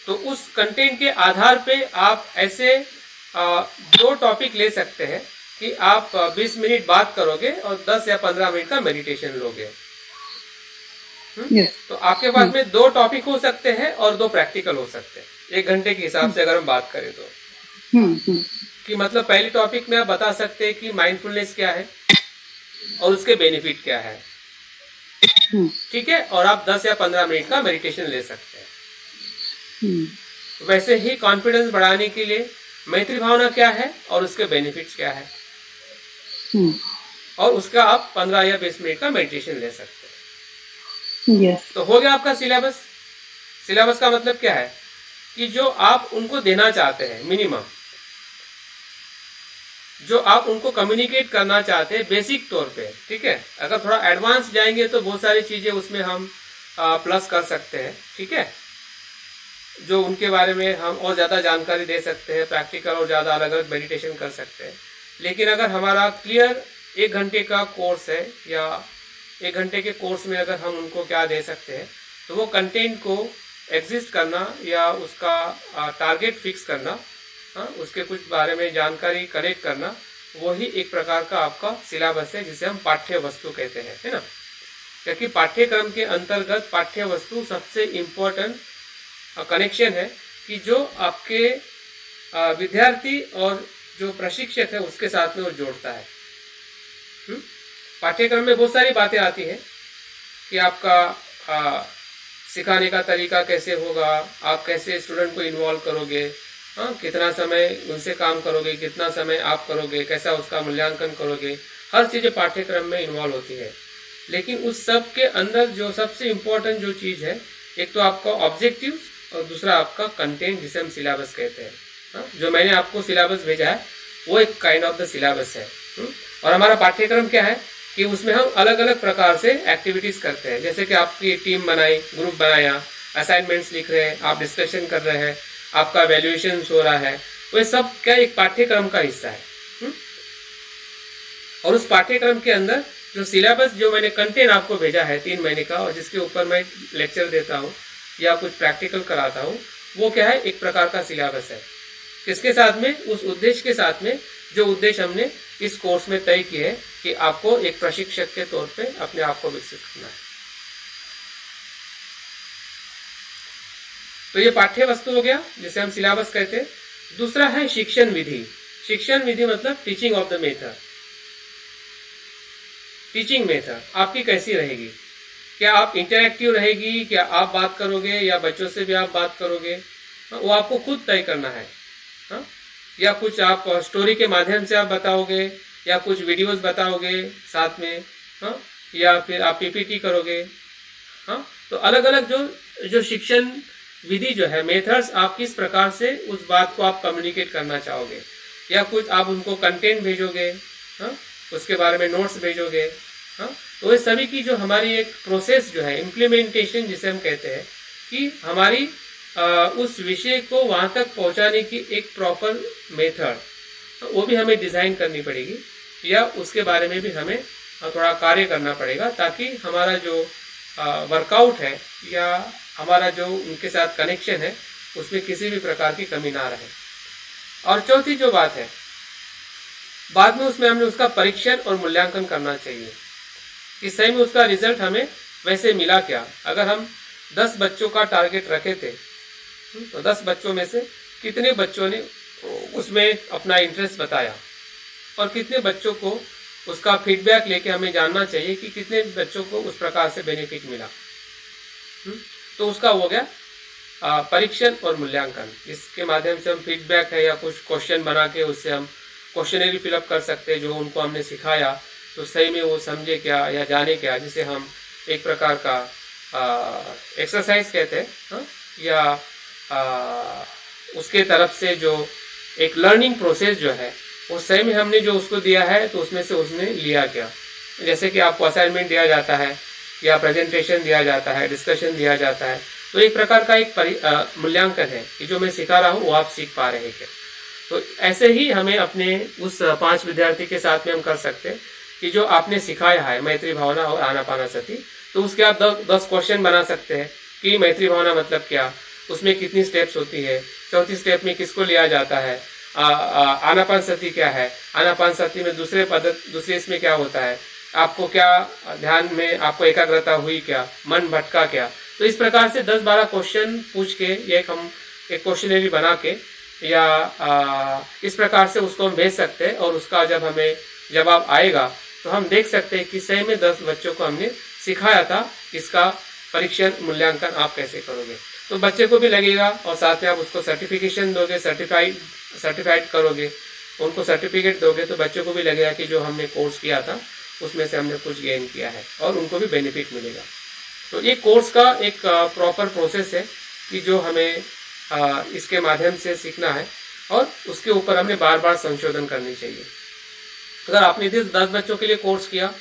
तो उस कंटेंट के आधार पे आप ऐसे 2 टॉपिक ले सकते हैं कि कि आप 20 मिनट बात करोगे और 10 या 15 मिनट का मेडिटेशन लोगे। Yes. तो आपके पास में 2 टॉपिक हो सकते हैं और 2 प्रैक्टिकल हो सकते हैं, 1 घंटे के हिसाब से अगर हम बात करें तो। कि मतलब पहले टॉपिक में आप बता सकते हैं कि माइंडफुलनेस क्या है और उसके बेनिफिट क्या है, ठीक है, और आप 10 या 15 मिनट का मेडिटेशन ले सकते हैं। वैसे ही कॉन्फिडेंस बढ़ाने के लिए मैत्री भावना क्या है और उसके बेनिफिट्स क्या है, और उसका आप 15 या 20 मिनट का मेडिटेशन ले सकते हैं। Yes. तो हो गया आपका सिलेबस। सिलेबस का मतलब क्या है कि जो आप उनको देना चाहते हैं मिनिमम, जो आप उनको कम्युनिकेट करना चाहते हैं बेसिक तौर पे, ठीक है। अगर थोड़ा एडवांस जाएंगे तो बहुत सारी चीजें उसमें हम प्लस कर सकते हैं, ठीक है, जो उनके बारे में हम और ज़्यादा जानकारी दे सकते हैं, प्रैक्टिकल और ज़्यादा अलग अलग मेडिटेशन कर सकते हैं। लेकिन अगर हमारा क्लियर 1 घंटे का कोर्स है या 1 घंटे के कोर्स में अगर हम उनको क्या दे सकते हैं, तो वो कंटेंट को एग्जिस्ट करना या उसका टारगेट फिक्स करना, उसके कुछ बारे में जानकारी कलेक्ट करना, वही एक प्रकार का आपका सिलेबस है जिसे हम पाठ्य वस्तु कहते हैं, है ना। क्योंकि पाठ्यक्रम के अंतर्गत पाठ्य वस्तु सबसे इम्पोर्टेंट कनेक्शन है कि जो आपके विद्यार्थी और जो प्रशिक्षक है उसके साथ में वो जोड़ता है। पाठ्यक्रम में बहुत सारी बातें आती हैं कि आपका सिखाने का तरीका कैसे होगा, आप कैसे स्टूडेंट को इन्वॉल्व करोगे, कितना समय उनसे काम करोगे, कितना समय आप करोगे, कैसा उसका मूल्यांकन करोगे, हर चीज़ें पाठ्यक्रम में इन्वॉल्व होती है। लेकिन उस सब के अंदर जो सबसे इम्पोर्टेंट जो चीज़ है, एक तो आपका ऑब्जेक्टिव्स और दूसरा आपका कंटेंट जिसे हम सिलेबस कहते हैं। जो मैंने आपको सिलेबस भेजा है वो एक काइंड ऑफ द सिलेबस है। और हमारा पाठ्यक्रम क्या है कि उसमें हम अलग अलग प्रकार से एक्टिविटीज़ करते हैं, जैसे कि आपकी टीम बनाई, ग्रुप बनाया, असाइनमेंट्स लिख रहे हैं, आप डिस्कशन कर रहे हैं, आपका वैल्यूएशन हो रहा है, वो सब क्या एक पाठ्यक्रम का हिस्सा है। और उस पाठ्यक्रम के अंदर जो सिलेबस, जो मैंने कंटेंट आपको भेजा है 3 महीने का, और जिसके ऊपर मैं लेक्चर देता हूँ या कुछ प्रैक्टिकल कराता हूँ, वो क्या है एक प्रकार का सिलेबस है। किसके साथ में? उस उद्देश्य के साथ में जो उद्देश्य हमने इस कोर्स में तय किए हैं कि आपको एक प्रशिक्षक के तौर पे अपने आप को विकसित करना है। तो ये पाठ्य वस्तु हो गया जिसे हम सिलेबस कहते हैं। दूसरा है शिक्षण विधि। शिक्षण विधि मतलब teaching of the method. Teaching method आपकी कैसी रहेगी? क्या आप इंटरैक्टिव रहेगी, क्या आप बात करोगे या बच्चों से भी आप बात करोगे, वो आपको खुद तय करना है। या कुछ आप स्टोरी के माध्यम से आप बताओगे, या कुछ वीडियोस बताओगे साथ में, या फिर आप पीपीटी करोगे। तो अलग अलग जो शिक्षण विधि जो है, मेथड्स, आप किस प्रकार से उस बात को आप कम्युनिकेट करना चाहोगे, या कुछ आप उनको कंटेंट भेजोगे, उसके बारे में नोट्स भेजोगे। तो ये सभी की जो हमारी एक प्रोसेस जो है, इम्प्लीमेंटेशन जिसे हम कहते हैं, कि हमारी उस विषय को वहाँ तक पहुँचाने की एक प्रॉपर मेथड, वो भी हमें डिज़ाइन करनी पड़ेगी, या उसके बारे में भी हमें थोड़ा कार्य करना पड़ेगा, ताकि हमारा जो वर्कआउट है या हमारा जो उनके साथ कनेक्शन है उसमें किसी भी प्रकार की कमी ना रहे। और चौथी जो बात है, बाद में उसमें हमने उसका परीक्षण और मूल्यांकन करना चाहिए कि सही में उसका रिजल्ट हमें वैसे मिला क्या। अगर हम 10 बच्चों का टारगेट रखे थे, तो 10 बच्चों में से कितने बच्चों ने उसमें अपना इंटरेस्ट बताया, और कितने बच्चों को उसका फीडबैक लेके हमें जानना चाहिए कि कितने बच्चों को उस प्रकार से बेनिफिट मिला। तो उसका हो गया परीक्षण और मूल्यांकन। इसके माध्यम से हम फीडबैक है या कुछ क्वेश्चन बना के उससे हम क्वेश्चनरी फिलअप कर सकते हैं, जो उनको हमने सिखाया तो सही में वो समझे क्या या जाने क्या, जिसे हम एक प्रकार का एक्सरसाइज कहते हैं, या उसके तरफ से जो एक लर्निंग प्रोसेस जो है वो सही में हमने जो उसको दिया है तो उसमें से उसने लिया क्या। जैसे कि आपको असाइनमेंट दिया जाता है या प्रेजेंटेशन दिया जाता है, डिस्कशन दिया जाता है, तो एक प्रकार का एक मूल्यांकन है कि जो मैं सिखा रहा हूँ वो आप सीख पा रहे हैं क्या। तो ऐसे ही हमें अपने उस 5 विद्यार्थी के साथ में हम कर सकते हैं कि जो आपने सिखाया है मैत्री भावना और आनापानसति, तो उसके आप 10 क्वेश्चन बना सकते हैं कि मैत्री भावना मतलब क्या, उसमें कितनी स्टेप्स होती है, चौथी स्टेप में किसको लिया जाता है, आनापानसति क्या है, आनापानसति में दूसरे इसमें क्या होता है, आपको क्या ध्यान में आपको एकाग्रता हुई, क्या मन भटका, क्या। तो इस प्रकार से 10-12 क्वेश्चन पूछ के हम एक क्वेश्चनरी बना के या इस प्रकार से उसको हम भेज सकते हैं, और उसका जब हमें जवाब आएगा तो हम देख सकते हैं कि सही में 10 बच्चों को हमने सिखाया था, इसका परीक्षण मूल्यांकन आप कैसे करोगे। तो बच्चे को भी लगेगा, और साथ में आप उसको सर्टिफिकेशन दोगे, सर्टिफाइड करोगे, उनको सर्टिफिकेट दोगे, तो बच्चों को भी लगेगा कि जो हमने कोर्स किया था उसमें से हमने कुछ गेन किया है, और उनको भी बेनिफिट मिलेगा। तो ये कोर्स का एक प्रॉपर प्रोसेस है कि जो हमें इसके माध्यम से सीखना है, और उसके ऊपर हमें बार बार संशोधन करनी चाहिए। अगर आपने 10 बच्चों के लिए कोर्स किया,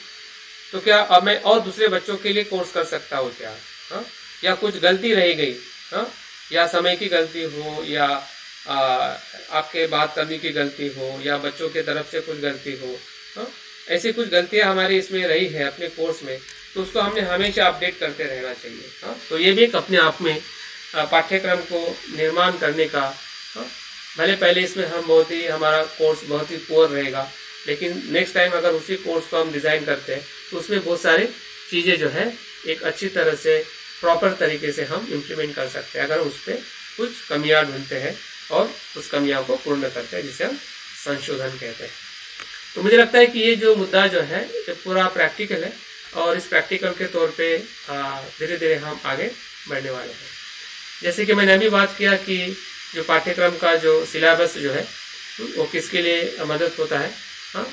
तो क्या अब मैं और दूसरे बच्चों के लिए कोर्स कर सकता हूँ क्या? हाँ? या कुछ गलती रह गई, हाँ? या समय की गलती हो, या आपके बात करने की गलती हो, या बच्चों के तरफ से कुछ गलती हो, हाँ? ऐसी कुछ गलतियाँ हमारी इसमें रही है अपने कोर्स में, तो उसको हमने हमेशा अपडेट करते रहना चाहिए। हाँ? तो ये भी एक अपने आप में पाठ्यक्रम को निर्माण करने का, हाँ? भले पहले इसमें हमारा कोर्स बहुत ही पुअर रहेगा, लेकिन नेक्स्ट टाइम अगर उसी कोर्स को हम डिज़ाइन करते हैं तो उसमें बहुत सारी चीज़ें जो है एक अच्छी तरह से प्रॉपर तरीके से हम इम्प्लीमेंट कर सकते हैं, अगर उस पर कुछ कमियां ढूंढते हैं और उस कमियों को पूर्ण करते हैं, जिसे हम संशोधन कहते हैं। तो मुझे लगता है कि ये जो मुद्दा जो है ये पूरा प्रैक्टिकल है, और इस प्रैक्टिकल के तौर पे धीरे धीरे हम आगे बढ़ने वाले हैं। जैसे कि मैंने अभी बात किया कि जो पाठ्यक्रम का जो सिलेबस जो है वो किसके लिए मदद होता है। हाँ,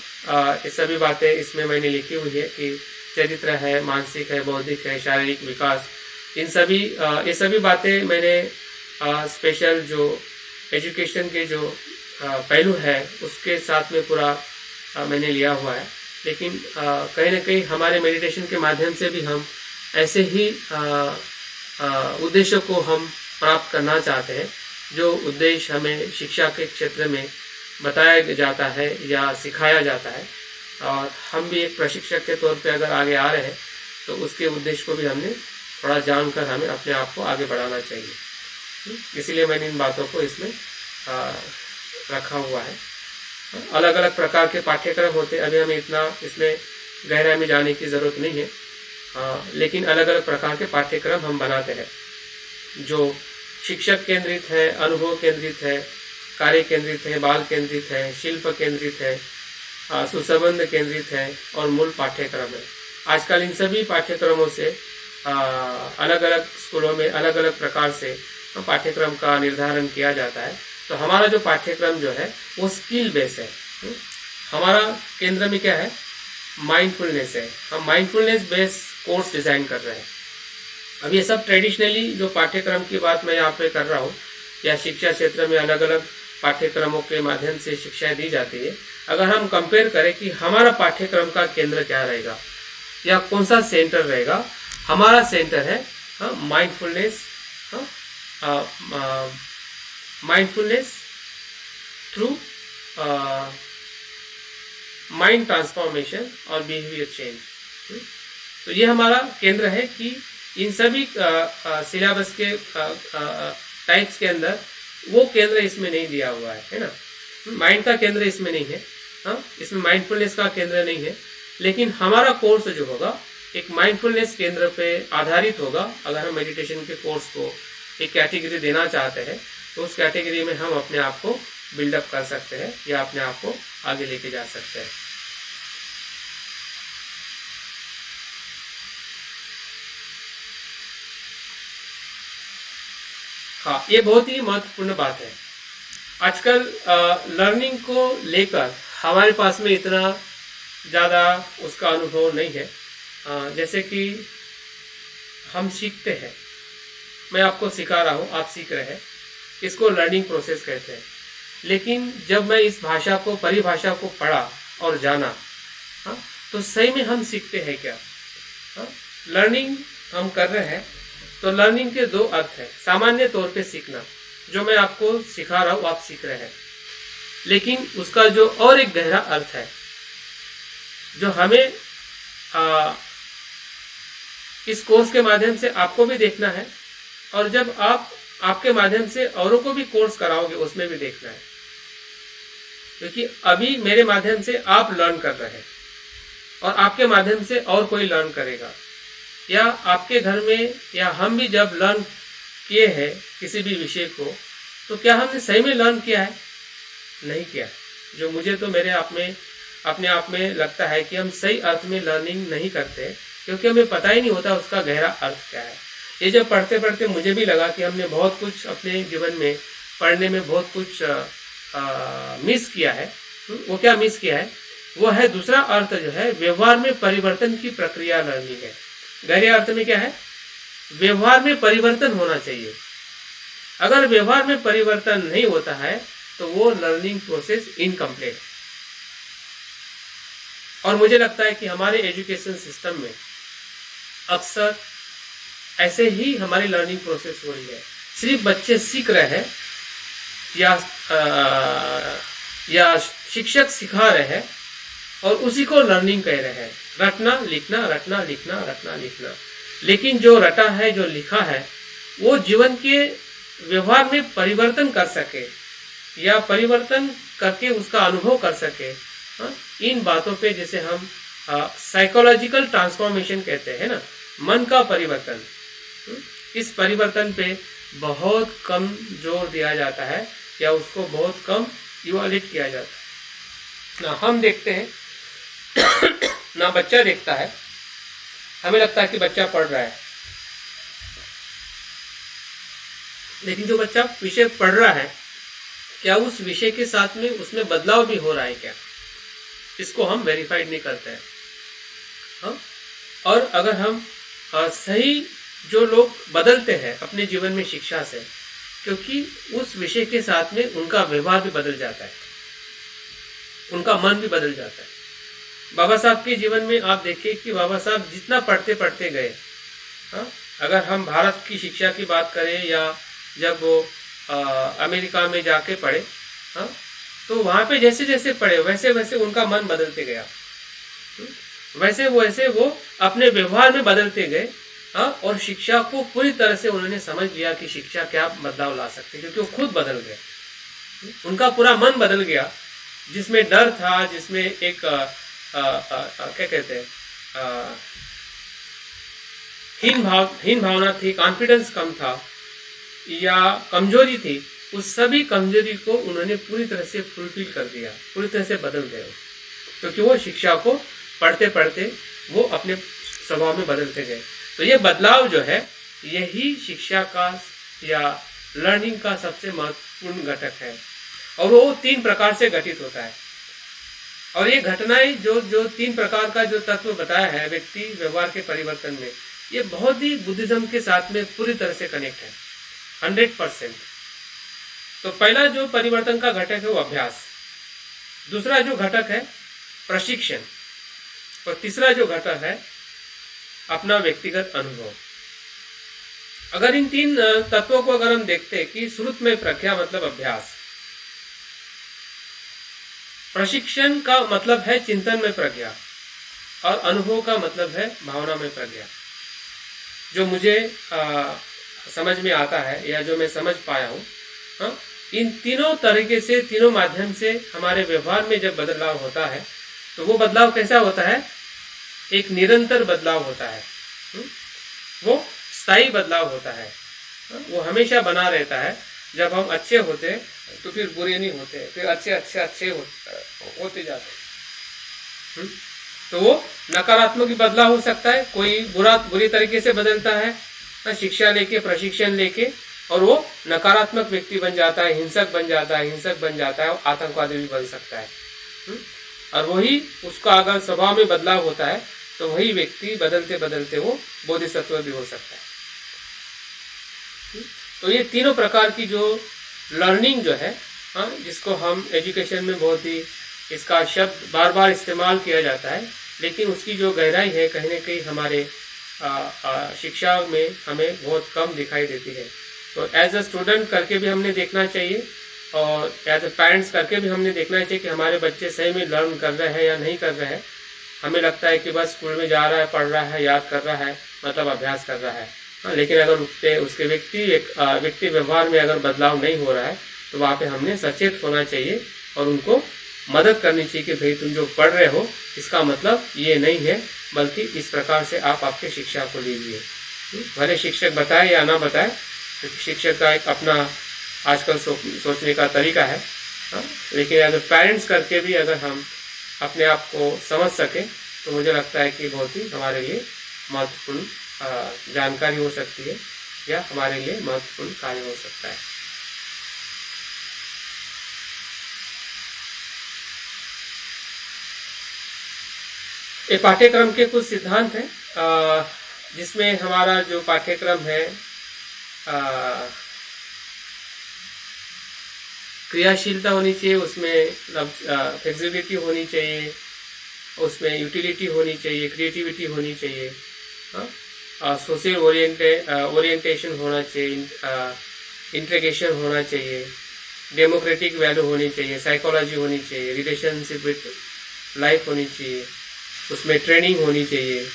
ये सभी बातें इसमें मैंने लिखी हुई है कि चरित्र है, मानसिक है, बौद्धिक है, शारीरिक विकास, ये सभी बातें मैंने स्पेशल जो एजुकेशन के जो पहलू है उसके साथ में पूरा मैंने लिया हुआ है। लेकिन कहीं ना कहीं हमारे मेडिटेशन के माध्यम से भी हम ऐसे ही उद्देश्यों को हम प्राप्त करना चाहते हैं, जो उद्देश्य हमें शिक्षा के क्षेत्र में बताया जाता है या सिखाया जाता है, और हम भी एक प्रशिक्षक के तौर पे अगर आगे आ रहे हैं तो उसके उद्देश्य को भी हमने थोड़ा जानकर हमें अपने आप को आगे बढ़ाना चाहिए। इसीलिए मैंने इन बातों को इसमें रखा हुआ है। अलग अलग प्रकार के पाठ्यक्रम होते हैं, अभी हमें इतना इसमें गहराई में जाने की ज़रूरत नहीं है, लेकिन अलग अलग प्रकार के पाठ्यक्रम हम बनाते हैं जो शिक्षक केंद्रित है, अनुभव केंद्रित है, कार्य केंद्रित है, बाल केंद्रित है, शिल्प केंद्रित है, सुसंबंध केंद्रित है, और मूल पाठ्यक्रम है। आजकल इन सभी पाठ्यक्रमों से अलग अलग स्कूलों में अलग अलग प्रकार से पाठ्यक्रम का निर्धारण किया जाता है। तो हमारा जो पाठ्यक्रम जो है वो स्किल बेस है। हमारा केंद्र में क्या है? माइंडफुलनेस है। हम माइंडफुलनेस बेस कोर्स डिज़ाइन कर रहे हैं। अब ये सब ट्रेडिशनली जो पाठ्यक्रम की बात मैं यहाँ पे कर रहा हूँ, या शिक्षा क्षेत्र में अलग अलग पाठ्यक्रमों के माध्यम से शिक्षा दी जाती है, अगर हम कंपेयर करें कि हमारा पाठ्यक्रम का केंद्र क्या रहेगा या कौन सा सेंटर रहेगा, हमारा सेंटर है mindfulness, mindfulness through mind transformation और बिहेवियर चेंज। तो ये हमारा केंद्र है कि इन सभी सिलेबस के टाइप्स के अंदर वो केंद्र इसमें नहीं दिया हुआ है ना। माइंड का केंद्र इसमें नहीं है, हाँ, इसमें माइंडफुलनेस का केंद्र नहीं है, लेकिन हमारा कोर्स जो होगा एक माइंडफुलनेस केंद्र पे आधारित होगा। अगर हम मेडिटेशन के कोर्स को एक कैटेगरी देना चाहते हैं तो उस कैटेगरी में हम अपने आप को बिल्डअप कर सकते हैं या अपने आप को आगे लेके जा सकते हैं। हाँ, ये बहुत ही महत्वपूर्ण बात है। आजकल लर्निंग को लेकर हमारे पास में इतना ज़्यादा उसका अनुभव नहीं है। जैसे कि हम सीखते हैं, मैं आपको सिखा रहा हूँ, आप सीख रहे हैं, इसको लर्निंग प्रोसेस कहते हैं। लेकिन जब मैं इस भाषा को, परिभाषा को पढ़ा और जाना, हाँ, तो सही में हम सीखते हैं क्या? हाँ, लर्निंग हम कर रहे हैं तो लर्निंग के दो अर्थ हैं। सामान्य तौर पे सीखना, जो मैं आपको सिखा रहा हूँ आप सीख रहे हैं, लेकिन उसका जो और एक गहरा अर्थ है जो हमें इस कोर्स के माध्यम से आपको भी देखना है, और जब आप आपके माध्यम से औरों को भी कोर्स कराओगे उसमें भी देखना है। क्योंकि अभी मेरे माध्यम से आप लर्न कर रहे हैं और आपके माध्यम से और कोई लर्न करेगा, या आपके घर में या हम भी जब लर्न किए हैं किसी भी विषय को, तो क्या हमने सही में लर्न किया है? नहीं किया। जो मुझे तो मेरे अपने आप में लगता है कि हम सही अर्थ में लर्निंग नहीं करते, क्योंकि हमें पता ही नहीं होता उसका गहरा अर्थ क्या है। ये जब पढ़ते पढ़ते मुझे भी लगा कि हमने बहुत कुछ अपने जीवन में पढ़ने में बहुत कुछ मिस किया है। वो क्या मिस किया है? वो है दूसरा अर्थ जो है व्यवहार में परिवर्तन की प्रक्रिया लर्निंग है। गहरे अर्थ में क्या है? व्यवहार में परिवर्तन होना चाहिए। अगर व्यवहार में परिवर्तन नहीं होता है तो वो लर्निंग प्रोसेस इनकम्प्लीट। और मुझे लगता है कि हमारे एजुकेशन सिस्टम में अक्सर ऐसे ही हमारी लर्निंग प्रोसेस हो रही है। सिर्फ बच्चे सीख रहे हैं या शिक्षक सिखा रहे हैं और उसी को लर्निंग कह रहे हैं। रटना लिखना, रटना लिखना, रटना लिखना। लेकिन जो रटा है, जो लिखा है, वो जीवन के व्यवहार में परिवर्तन कर सके या परिवर्तन करके उसका अनुभव कर सके, इन बातों पे जैसे हम साइकोलॉजिकल ट्रांसफॉर्मेशन कहते हैं ना, मन का परिवर्तन, इस परिवर्तन पे बहुत कम जोर दिया जाता है या उसको बहुत कम इवैल्यूएट किया जाता है। ना हम देखते हैं ना बच्चा देखता है। हमें लगता है कि बच्चा पढ़ रहा है, लेकिन जो बच्चा विषय पढ़ रहा है, क्या उस विषय के साथ में उसमें बदलाव भी हो रहा है क्या? इसको हम वेरीफाइड नहीं करते हैं। हाँ? और अगर हम सही जो लोग बदलते हैं अपने जीवन में शिक्षा से, क्योंकि उस विषय के साथ में उनका व्यवहार भी बदल जाता है, उनका मन भी बदल जाता है। बाबा साहब के जीवन में आप देखिए कि बाबा साहब जितना पढ़ते पढ़ते गए, अगर हम भारत की शिक्षा की बात करें या जब वो अमेरिका में जाके पढ़े, तो वहाँ पे जैसे जैसे पढ़े वैसे वैसे उनका मन बदलते गया, वैसे वैसे वो अपने व्यवहार में बदलते गए। और शिक्षा को पूरी तरह से उन्होंने समझ लिया कि शिक्षा क्या बदलाव ला सकती है, क्योंकि वो खुद बदल गए। उनका पूरा मन बदल गया, जिसमें डर था, जिसमें एक क्या कहते हैं हीन भावना थी, कॉन्फिडेंस कम था या कमजोरी थी, उस सभी कमजोरी को उन्होंने पूरी तरह से फुलफिल कर दिया, पूरी तरह से बदल गए, क्योंकि वो शिक्षा को पढ़ते पढ़ते वो अपने स्वभाव में बदलते गए। तो ये बदलाव जो है, यही शिक्षा का या लर्निंग का सबसे महत्वपूर्ण घटक है। और वो 3 प्रकार से घटित होता है। और ये घटनाएं जो 3 प्रकार का जो तत्व बताया है व्यक्ति व्यवहार के परिवर्तन में, ये बहुत ही बुद्धिज्म के साथ में पूरी तरह से कनेक्ट है, 100%। तो पहला जो परिवर्तन का घटक है वो अभ्यास, दूसरा जो घटक है प्रशिक्षण, और तीसरा जो घटक है अपना व्यक्तिगत अनुभव। अगर इन 3 तत्वों को अगर हम देखते हैं कि श्रुत में प्रज्ञा मतलब अभ्यास, प्रशिक्षण का मतलब है चिंतन में प्रज्ञा, और अनुभव का मतलब है भावना में प्रज्ञा। जो मुझे समझ में आता है या जो मैं समझ पाया हूँ, इन तीनों तरीके से, तीनों माध्यम से हमारे व्यवहार में जब बदलाव होता है, तो वो बदलाव कैसा होता है? एक निरंतर बदलाव होता है, वो स्थायी बदलाव होता है, वो हमेशा बना रहता है। जब हम अच्छे होते तो फिर बुरे नहीं होते, फिर अच्छे होते जाते। तो वो नकारात्मक भी बदलाव हो सकता है, कोई बुरी तरीके से बदलता है शिक्षा लेके, प्रशिक्षण लेके, और वो नकारात्मक व्यक्ति बन जाता है, हिंसक बन जाता है, आतंकवादी भी बन सकता है। और वही उसका अगर स्वभाव में बदलाव होता है तो वही व्यक्ति बदलते बदलते वो बोधिसत्व भी हो सकता है। तो ये तीनों प्रकार की जो लर्निंग जो है, जिसको हम एजुकेशन में बहुत ही इसका शब्द बार बार इस्तेमाल किया जाता है, लेकिन उसकी जो गहराई है कहीं ना कहीं हमारे शिक्षा में हमें बहुत कम दिखाई देती है। तो एज अ स्टूडेंट करके भी हमने देखना चाहिए, और एज अ पेरेंट्स करके भी हमने देखना चाहिए कि हमारे बच्चे सही में लर्न कर रहे हैं या नहीं कर रहे हैं। हमें लगता है कि बस स्कूल में जा रहा है, पढ़ रहा है, याद कर रहा है, मतलब अभ्यास कर रहा है, लेकिन अगर उसके व्यक्ति व्यवहार में अगर बदलाव नहीं हो रहा है, तो वहाँ पे हमने सचेत होना चाहिए और उनको मदद करनी चाहिए कि भाई तुम जो पढ़ रहे हो इसका मतलब ये नहीं है, बल्कि इस प्रकार से आप आपके शिक्षा को लीजिए। भले शिक्षक बताए या ना बताए, तो शिक्षक का एक अपना आजकल सोचने का तरीका है, लेकिन अगर पेरेंट्स करके भी अगर हम अपने आप को समझ सकें तो मुझे लगता है कि बहुत ही हमारे लिए महत्वपूर्ण जानकारी हो सकती है या हमारे लिए महत्वपूर्ण कार्य हो सकता है। ये पाठ्यक्रम के कुछ सिद्धांत हैं, जिसमें हमारा जो पाठ्यक्रम है क्रियाशीलता होनी चाहिए, उसमें फ्लेक्सिबिलिटी होनी चाहिए, उसमें यूटिलिटी होनी चाहिए, क्रिएटिविटी होनी चाहिए, सोशल ओरिएंटेशन होना चाहिए, इंटीग्रेशन होना चाहिए, डेमोक्रेटिक वैल्यू होनी चाहिए, साइकोलॉजी होनी चाहिए, रिलेशनशिप विद लाइफ होनी चाहिए, उसमें ट्रेनिंग होनी चाहिए,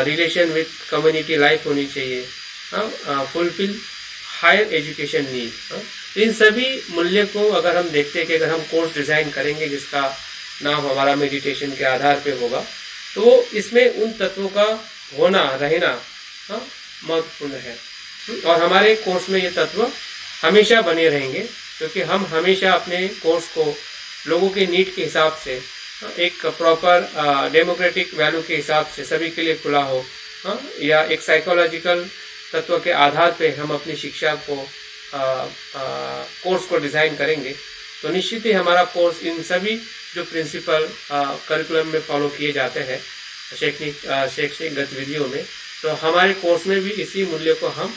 रिलेशन विद कम्युनिटी लाइफ होनी चाहिए, फुलफिल हायर एजुकेशन नीड। इन सभी मूल्य को अगर हम देखते हैं कि अगर हम कोर्स डिज़ाइन करेंगे जिसका नाम हमारा मेडिटेशन के आधार पे होगा, तो इसमें उन तत्वों का होना रहना महत्वपूर्ण है, और हमारे कोर्स में ये तत्व हमेशा बने रहेंगे, क्योंकि हम हमेशा अपने कोर्स को लोगों के नीड के हिसाब से एक प्रॉपर डेमोक्रेटिक वैल्यू के हिसाब से सभी के लिए खुला हो, या एक साइकोलॉजिकल तत्व के आधार पे हम अपनी शिक्षा को कोर्स को डिज़ाइन करेंगे, तो निश्चित ही हमारा कोर्स इन सभी जो प्रिंसिपल करिकुलम में फॉलो किए जाते हैं शैक्षणिक गतिविधियों में, तो हमारे कोर्स में भी इसी मूल्य को हम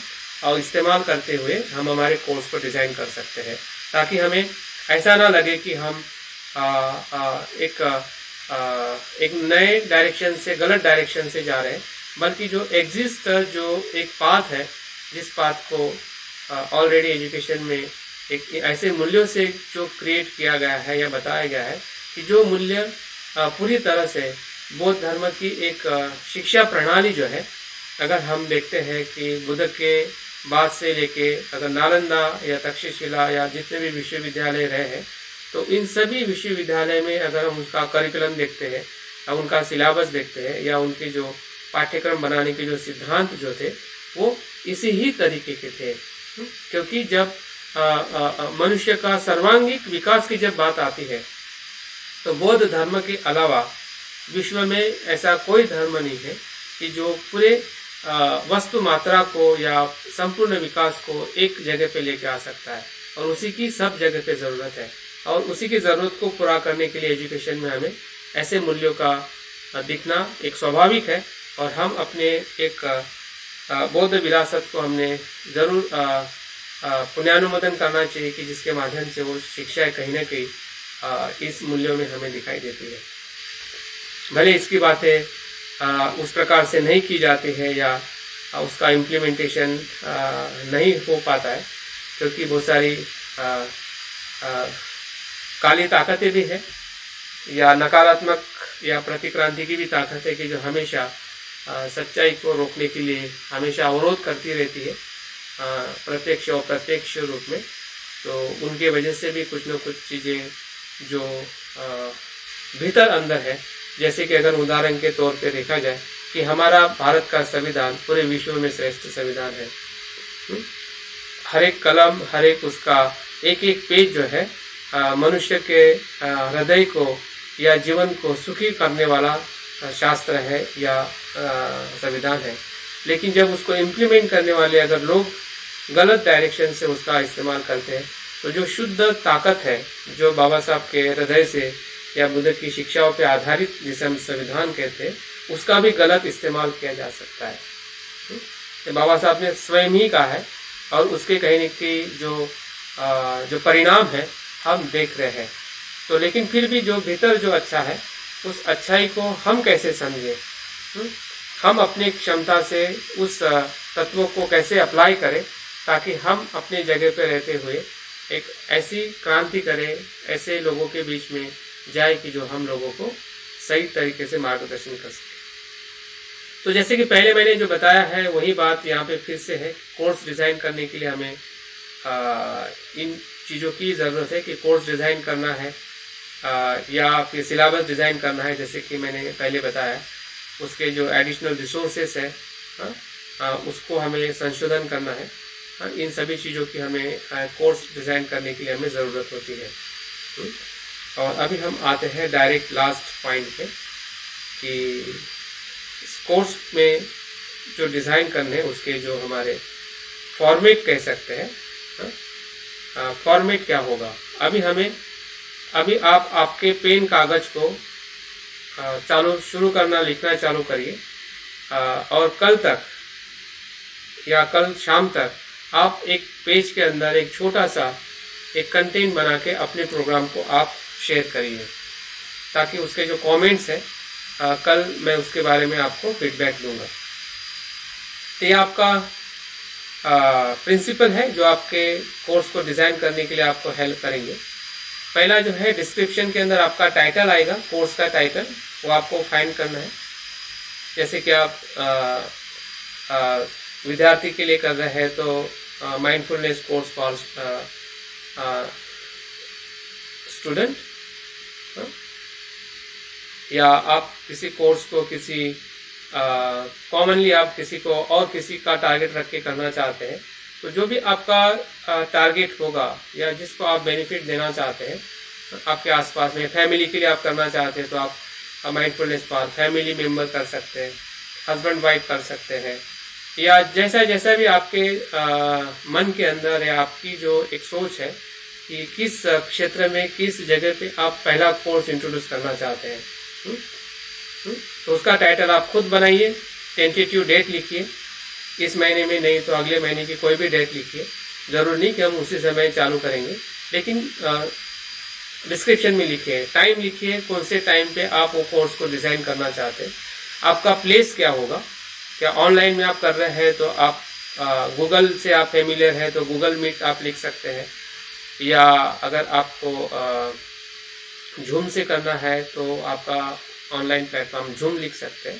इस्तेमाल करते हुए हम हमारे कोर्स को डिज़ाइन कर सकते हैं, ताकि हमें ऐसा ना लगे कि हम एक नए डायरेक्शन से गलत डायरेक्शन से जा रहे हैं, बल्कि जो एग्जिस्ट जो एक पाथ है, जिस पाथ को ऑलरेडी एजुकेशन में एक ऐसे मूल्यों से जो क्रिएट किया गया है या बताया गया है कि जो मूल्य पूरी तरह से बौद्ध धर्म की एक शिक्षा प्रणाली जो है, अगर हम देखते हैं कि बुद्ध के बाद से लेके अगर नालंदा या तक्षशिला या जितने भी विश्वविद्यालय रहे हैं, तो इन सभी विश्वविद्यालय में अगर हम उसका करिकुलम देखते हैं या उनका सिलेबस देखते हैं या उनके जो पाठ्यक्रम बनाने के जो सिद्धांत जो थे वो इसी ही तरीके के थे, क्योंकि जब मनुष्य का सर्वांगीण विकास की जब बात आती है, तो बौद्ध धर्म के अलावा विश्व में ऐसा कोई धर्म नहीं है कि जो पूरे वस्तु मात्रा को या संपूर्ण विकास को एक जगह पे लेके आ सकता है, और उसी की सब जगह पे ज़रूरत है, और उसी की ज़रूरत को पूरा करने के लिए एजुकेशन में हमें ऐसे मूल्यों का दिखना एक स्वाभाविक है, और हम अपने एक बौद्ध विरासत को हमने ज़रूर पुण्यानुमोदन करना चाहिए कि जिसके माध्यम से वो शिक्षाएं कहीं ना कहीं इस मूल्यों में हमें दिखाई देती है। भले इसकी बातें उस प्रकार से नहीं की जाती है या उसका इम्प्लीमेंटेशन नहीं हो पाता है, क्योंकि बहुत सारी काली ताकतें भी है या नकारात्मक या प्रतिक्रांति की भी ताकत है कि जो हमेशा सच्चाई को रोकने के लिए हमेशा अवरोध करती रहती है, प्रत्यक्ष और प्रत्यक्ष रूप में। तो उनके वजह से भी कुछ न कुछ चीज़ें जो भीतर अंदर है, जैसे कि अगर उदाहरण के तौर पे देखा जाए कि हमारा भारत का संविधान पूरे विश्व में श्रेष्ठ संविधान है। हर एक कलम, हर एक उसका एक एक पेज जो है मनुष्य के हृदय को या जीवन को सुखी करने वाला शास्त्र है या संविधान है। लेकिन जब उसको इम्प्लीमेंट करने वाले अगर लोग गलत डायरेक्शन से उसका इस्तेमाल करते हैं, तो जो शुद्ध ताकत है जो बाबा साहब के हृदय से या बुद्ध की शिक्षाओं पे आधारित जिसे हम संविधान कहते हैं, उसका भी गलत इस्तेमाल किया जा सकता है। तो बाबा साहब ने स्वयं ही कहा है, और उसके कहने की जो परिणाम है हम देख रहे हैं। तो लेकिन फिर भी जो भीतर जो अच्छा है, उस अच्छाई को हम कैसे समझें, हम अपनी क्षमता से उस तत्वों को कैसे अप्लाई करें, ताकि हम अपने जगह पर रहते हुए एक ऐसी क्रांति करें, ऐसे लोगों के बीच में जाए कि जो हम लोगों को सही तरीके से मार्गदर्शन कर सके। तो जैसे कि पहले मैंने जो बताया है वही बात यहाँ पे फिर से है। कोर्स डिज़ाइन करने के लिए हमें इन चीज़ों की ज़रूरत है कि कोर्स डिज़ाइन करना है या फिर सिलेबस डिज़ाइन करना है, जैसे कि मैंने पहले बताया, उसके जो एडिशनल रिसोर्सेस है उसको हमें संशोधन करना है। इन सभी चीज़ों की हमें कोर्स डिज़ाइन करने के लिए हमें ज़रूरत होती है। और अभी हम आते हैं डायरेक्ट लास्ट पॉइंट पे कि इस कोर्स में जो डिज़ाइन करने हैं उसके जो हमारे फॉर्मेट कह सकते हैं, फॉर्मेट क्या होगा। अभी आप आपके पेन कागज़ को शुरू करना, लिखना चालू करिए और कल तक या कल शाम तक आप एक पेज के अंदर एक छोटा सा एक कंटेंट बना के अपने प्रोग्राम को आप शेयर करिए, ताकि उसके जो कमेंट्स हैं कल मैं उसके बारे में आपको फीडबैक दूंगा। तो ये आपका प्रिंसिपल है जो आपके कोर्स को डिज़ाइन करने के लिए आपको हेल्प करेंगे। पहला जो है, डिस्क्रिप्शन के अंदर आपका टाइटल आएगा, कोर्स का टाइटल, वो आपको फाइंड करना है। जैसे कि आप विद्यार्थी के लिए कर रहे हैं तो माइंडफुलनेस कोर्स फॉर स्टूडेंट, या आप किसी कोर्स को किसी कॉमनली आप किसी को और किसी का टारगेट रख के करना चाहते हैं, तो जो भी आपका टारगेट होगा या जिसको आप बेनिफिट देना चाहते हैं आपके आसपास में, फैमिली के लिए आप करना चाहते हैं तो आप माइंडफुलनेस फॉर फैमिली मेंबर कर सकते हैं, हस्बैंड वाइफ कर सकते हैं, या जैसा जैसा भी आपके मन के अंदर या आपकी जो एक सोच है कि किस क्षेत्र में किस जगह पे आप पहला कोर्स इंट्रोड्यूस करना चाहते हैं, तो उसका टाइटल आप खुद बनाइए, टेंटेटिव डेट लिखिए, इस महीने में नहीं तो अगले महीने की कोई भी डेट लिखिए। ज़रूर नहीं कि हम उसी समय चालू करेंगे, लेकिन डिस्क्रिप्शन में लिखिए, टाइम लिखिए, कौन से टाइम पे आप वो कोर्स को डिज़ाइन करना चाहते हैं, आपका प्लेस क्या होगा, क्या ऑनलाइन में आप कर रहे हैं तो आप गूगल से आप फेमिलियर है तो गूगल मीट आप लिख सकते हैं, या अगर आपको जूम से करना है तो आपका ऑनलाइन प्लेटफॉर्म जूम लिख सकते हैं।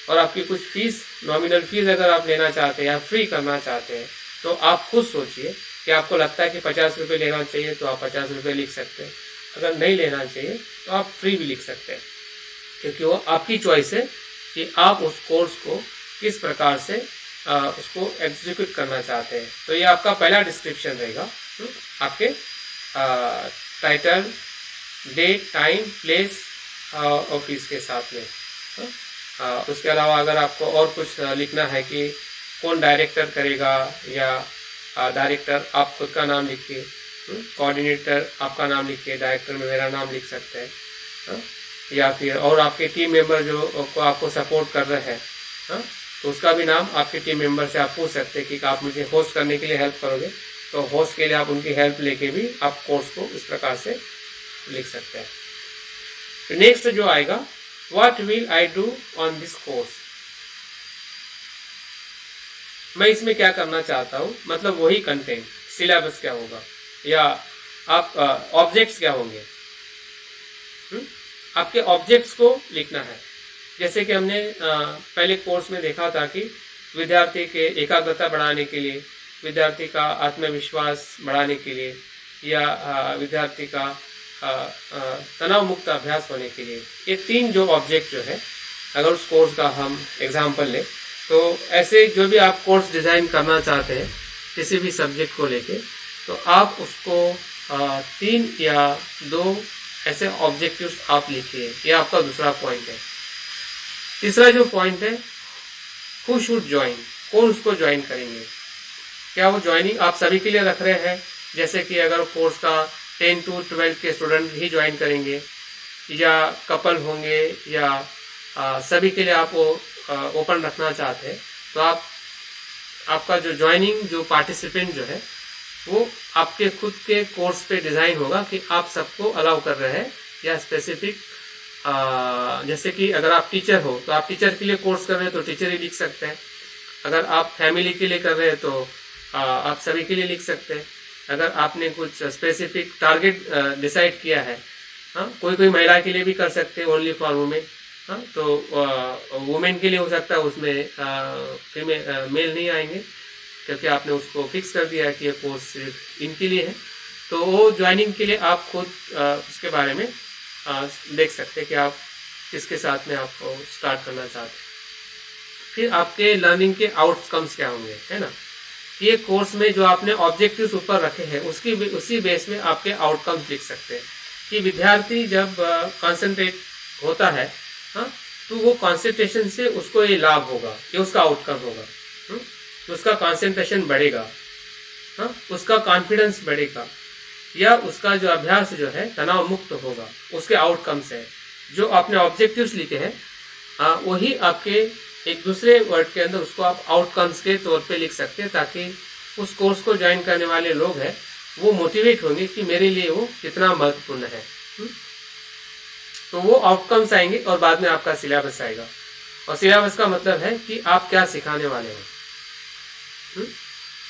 और आपकी कुछ फीस, नॉमिनल फीस अगर आप लेना चाहते हैं या फ्री करना चाहते हैं तो आप खुद सोचिए कि आपको लगता है कि 50 रुपये लेना चाहिए तो आप 50 रुपये लिख सकते हैं, अगर नहीं लेना चाहिए तो आप फ्री भी लिख सकते हैं, क्योंकि वो आपकी चॉइस है कि आप उस कोर्स को किस प्रकार से उसको एग्जीक्यूट करना चाहते हैं। तो ये आपका पहला डिस्क्रिप्शन रहेगा, आपके टाइटल, डेट, टाइम, प्लेस और फीस के साथ में। उसके अलावा अगर आपको और कुछ लिखना है कि कौन डायरेक्टर करेगा, या डायरेक्टर आप खुद का नाम लिखिए, कोऑर्डिनेटर आपका नाम लिखिए, डायरेक्टर में मेरा नाम लिख सकते हैं, या फिर और आपके टीम मेंबर जो को आपको सपोर्ट कर रहे हैं तो उसका भी नाम आपके टीम मेंबर से आप पूछ सकते हैं कि आप मुझे होस्ट करने के लिए हेल्प करोगे, तो होस्ट के लिए आप उनकी हेल्प लेके भी आप कोर्स को इस प्रकार से लिख सकते हैं। नेक्स्ट जो आएगा, what will I do on this course, मैं इसमें क्या करना चाहता हूँ, मतलब वही कंटेंट, सिलेबस क्या होगा, या आप ऑब्जेक्ट्स क्या होंगे, आपके ऑब्जेक्ट्स को लिखना है। जैसे कि हमने पहले कोर्स में देखा था कि विद्यार्थी के एकाग्रता बढ़ाने के लिए, विद्यार्थी का आत्मविश्वास बढ़ाने के लिए, या विद्यार्थी का तनाव मुक्त अभ्यास होने के लिए, ये 3 जो ऑब्जेक्ट जो है, अगर उस कोर्स का हम एग्जाम्पल लें तो ऐसे जो भी आप कोर्स डिज़ाइन करना चाहते हैं किसी भी सब्जेक्ट को लेके, तो आप उसको 3 या 2 ऐसे ऑब्जेक्टिव्स आप लिखिए। ये आपका दूसरा पॉइंट है। तीसरा जो पॉइंट है, हु शुड ज्वाइन, कौन उसको ज्वाइन करेंगे, क्या वो ज्वाइनिंग आप सभी के लिए रख रहे हैं, जैसे कि अगर कोर्स का 10 to 12 के स्टूडेंट ही ज्वाइन करेंगे, या कपल होंगे, या सभी के लिए आप वो ओपन रखना चाहते हैं, तो आपका जो ज्वाइनिंग जो पार्टिसिपेंट जो है वो आपके खुद के कोर्स पे डिज़ाइन होगा कि आप सबको अलाउ कर रहे हैं, या स्पेसिफिक जैसे कि अगर आप टीचर हो तो आप टीचर के लिए कोर्स कर रहे हैं तो टीचर ही लिख सकते हैं, अगर आप फैमिली के लिए कर रहे हैं तो आप सभी के लिए लिख सकते हैं, अगर आपने कुछ स्पेसिफिक टारगेट डिसाइड किया है, कोई महिला के लिए भी कर सकते हैं, ओनली फॉर वुमेन, तो वुमेन के लिए हो सकता है उसमें फीमेल मेल नहीं आएंगे, क्योंकि आपने उसको फिक्स कर दिया है कि ये कोर्स सिर्फ इनके लिए है, तो वो ज्वाइनिंग के लिए आप खुद उसके बारे में देख सकते हैं कि आप किसके साथ में आपको स्टार्ट करना चाहते हैं। फिर आपके लर्निंग के आउटकम्स क्या होंगे, है ना। ये कोर्स में जो आपने ऑब्जेक्टिव्स ऊपर रखे हैं उसी बेस में आपके आउटकम्स लिख सकते हैं कि विद्यार्थी जब कंसंट्रेट होता है, हाँ, तो वो कंसंट्रेशन से उसको ये लाभ होगा, ये उसका आउटकम होगा। उसका कंसंट्रेशन बढ़ेगा, हाँ, उसका कॉन्फिडेंस बढ़ेगा, या उसका जो अभ्यास जो है तनाव मुक्त होगा, उसके आउटकम्स है। जो आपने ऑब्जेक्टिव्स लिखे हैं वही आपके एक दूसरे वर्ड के अंदर उसको आप आउटकम्स के तौर पे लिख सकते हैं, ताकि उस कोर्स को ज्वाइन करने वाले लोग हैं वो मोटिवेट होंगे कि मेरे लिए वो कितना महत्वपूर्ण है। तो वो आउटकम्स आएंगे और बाद में आपका सिलेबस आएगा। और सिलेबस का मतलब है कि आप क्या सिखाने वाले हो,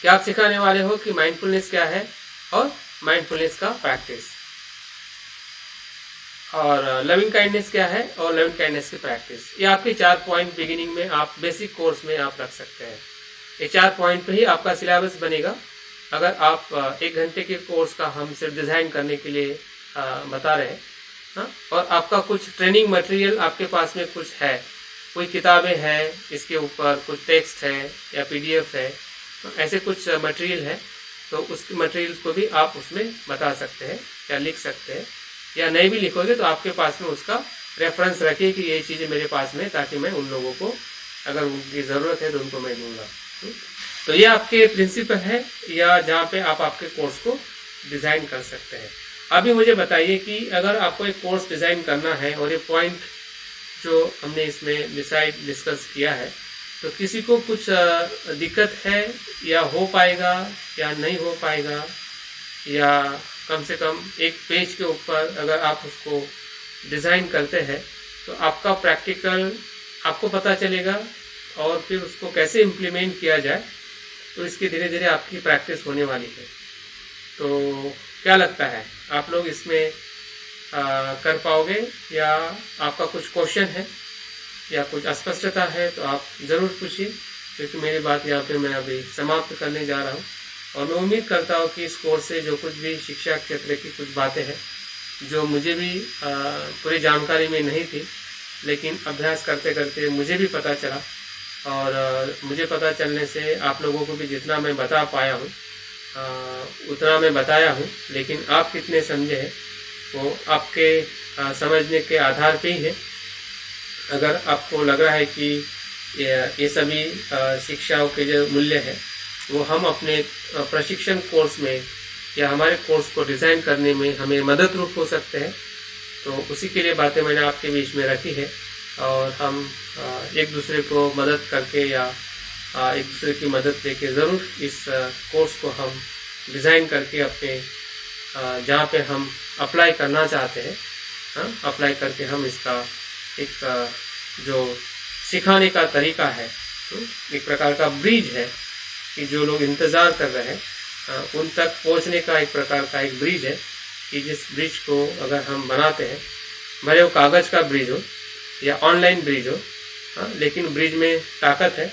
क्या आप सिखाने वाले हो कि माइंडफुलनेस क्या है और माइंडफुलनेस का प्रैक्टिस, और लविंग काइंडनेस क्या है और लविंग काइंडनेस की प्रैक्टिस। ये आपके 4 पॉइंट बिगिनिंग में आप बेसिक कोर्स में आप रख सकते हैं। ये 4 पॉइंट पे ही आपका सिलेबस बनेगा। अगर आप 1 घंटे के कोर्स का हम सिर्फ डिज़ाइन करने के लिए बता रहे हैं, हाँ, और आपका कुछ ट्रेनिंग मटेरियल आपके पास में कुछ है, कोई किताबें हैं, इसके ऊपर कुछ टेक्स्ट है या PDF है, तो ऐसे कुछ मटेरियल है, तो उस मटेरियल को भी आप उसमें बता सकते हैं या लिख सकते हैं, या नहीं भी लिखोगे तो आपके पास में उसका रेफरेंस रखिए कि ये चीज़ें मेरे पास में, ताकि मैं उन लोगों को अगर उनकी ज़रूरत है तो उनको मैं दूंगा। तो ये आपके प्रिंसिपल है या जहाँ पे आप आपके कोर्स को डिज़ाइन कर सकते हैं। अभी मुझे बताइए कि अगर आपको एक कोर्स डिज़ाइन करना है और ये पॉइंट जो हमने इसमें डिस्कस किया है, तो किसी को कुछ दिक्कत है या हो पाएगा या नहीं हो पाएगा, या कम से कम एक पेज के ऊपर अगर आप उसको डिज़ाइन करते हैं तो आपका प्रैक्टिकल आपको पता चलेगा, और फिर उसको कैसे इम्प्लीमेंट किया जाए, तो इसकी धीरे धीरे आपकी प्रैक्टिस होने वाली है। तो क्या लगता है आप लोग इसमें कर पाओगे, या आपका कुछ क्वेश्चन है या कुछ अस्पष्टता है तो आप ज़रूर पूछिए, क्योंकि मेरी बात यहाँ पे मैं अभी समाप्त करने जा रहा हूँ। और मैं उम्मीद करता हूँ कि इस कोर्स से जो कुछ भी शिक्षा क्षेत्र की कुछ बातें हैं जो मुझे भी पूरी जानकारी में नहीं थी, लेकिन अभ्यास करते करते मुझे भी पता चला, और मुझे पता चलने से आप लोगों को भी जितना मैं बता पाया हूँ उतना मैं बताया हूँ। लेकिन आप कितने समझे हैं वो आपके समझने के आधार पे ही है। अगर आपको लग रहा है कि ये सभी शिक्षाओं के जो मूल्य है वो हम अपने प्रशिक्षण कोर्स में या हमारे कोर्स को डिज़ाइन करने में हमें मदद रूप हो सकते हैं, तो उसी के लिए बातें मैंने आपके बीच में रखी है। और हम एक दूसरे को मदद करके या एक दूसरे की मदद लेके ज़रूर इस कोर्स को हम डिज़ाइन करके अपने जहाँ पे हम अप्लाई करना चाहते हैं, अप्लाई करके हम इसका एक जो सिखाने का तरीका है, एक प्रकार का ब्रिज है कि जो लोग इंतज़ार कर रहे हैं उन तक पहुंचने का एक प्रकार का एक ब्रिज है, कि जिस ब्रिज को अगर हम बनाते हैं, भले वो कागज़ का ब्रिज हो या ऑनलाइन ब्रिज हो, लेकिन ब्रिज में ताकत है,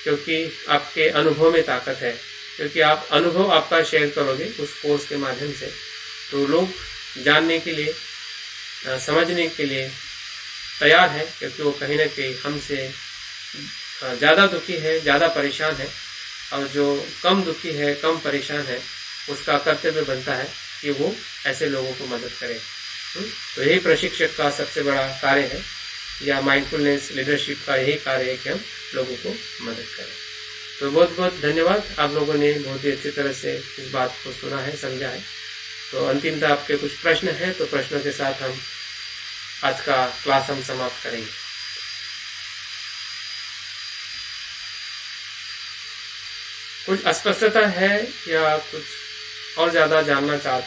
क्योंकि आपके अनुभव में ताकत है, क्योंकि आप अनुभव आपका शेयर करोगे उस कोर्स के माध्यम से, तो लोग जानने के लिए समझने के लिए तैयार है, क्योंकि वो कहीं ना कहीं हमसे ज़्यादा दुखी है, ज़्यादा परेशान है, और जो कम दुखी है, कम परेशान है, उसका कर्तव्य बनता है कि वो ऐसे लोगों को मदद करे। तो यही प्रशिक्षक का सबसे बड़ा कार्य है, या माइंडफुलनेस लीडरशिप का यही कार्य है कि हम लोगों को मदद करें। तो बहुत बहुत धन्यवाद, आप लोगों ने बहुत ही अच्छी तरह से इस बात को सुना है, समझा है। तो अंतिमतः आपके कुछ प्रश्न हैं, तो प्रश्नों के साथ हम आज का क्लास हम समाप्त करेंगे। कुछ अस्पष्टता है या कुछ और ज़्यादा जानना चाहते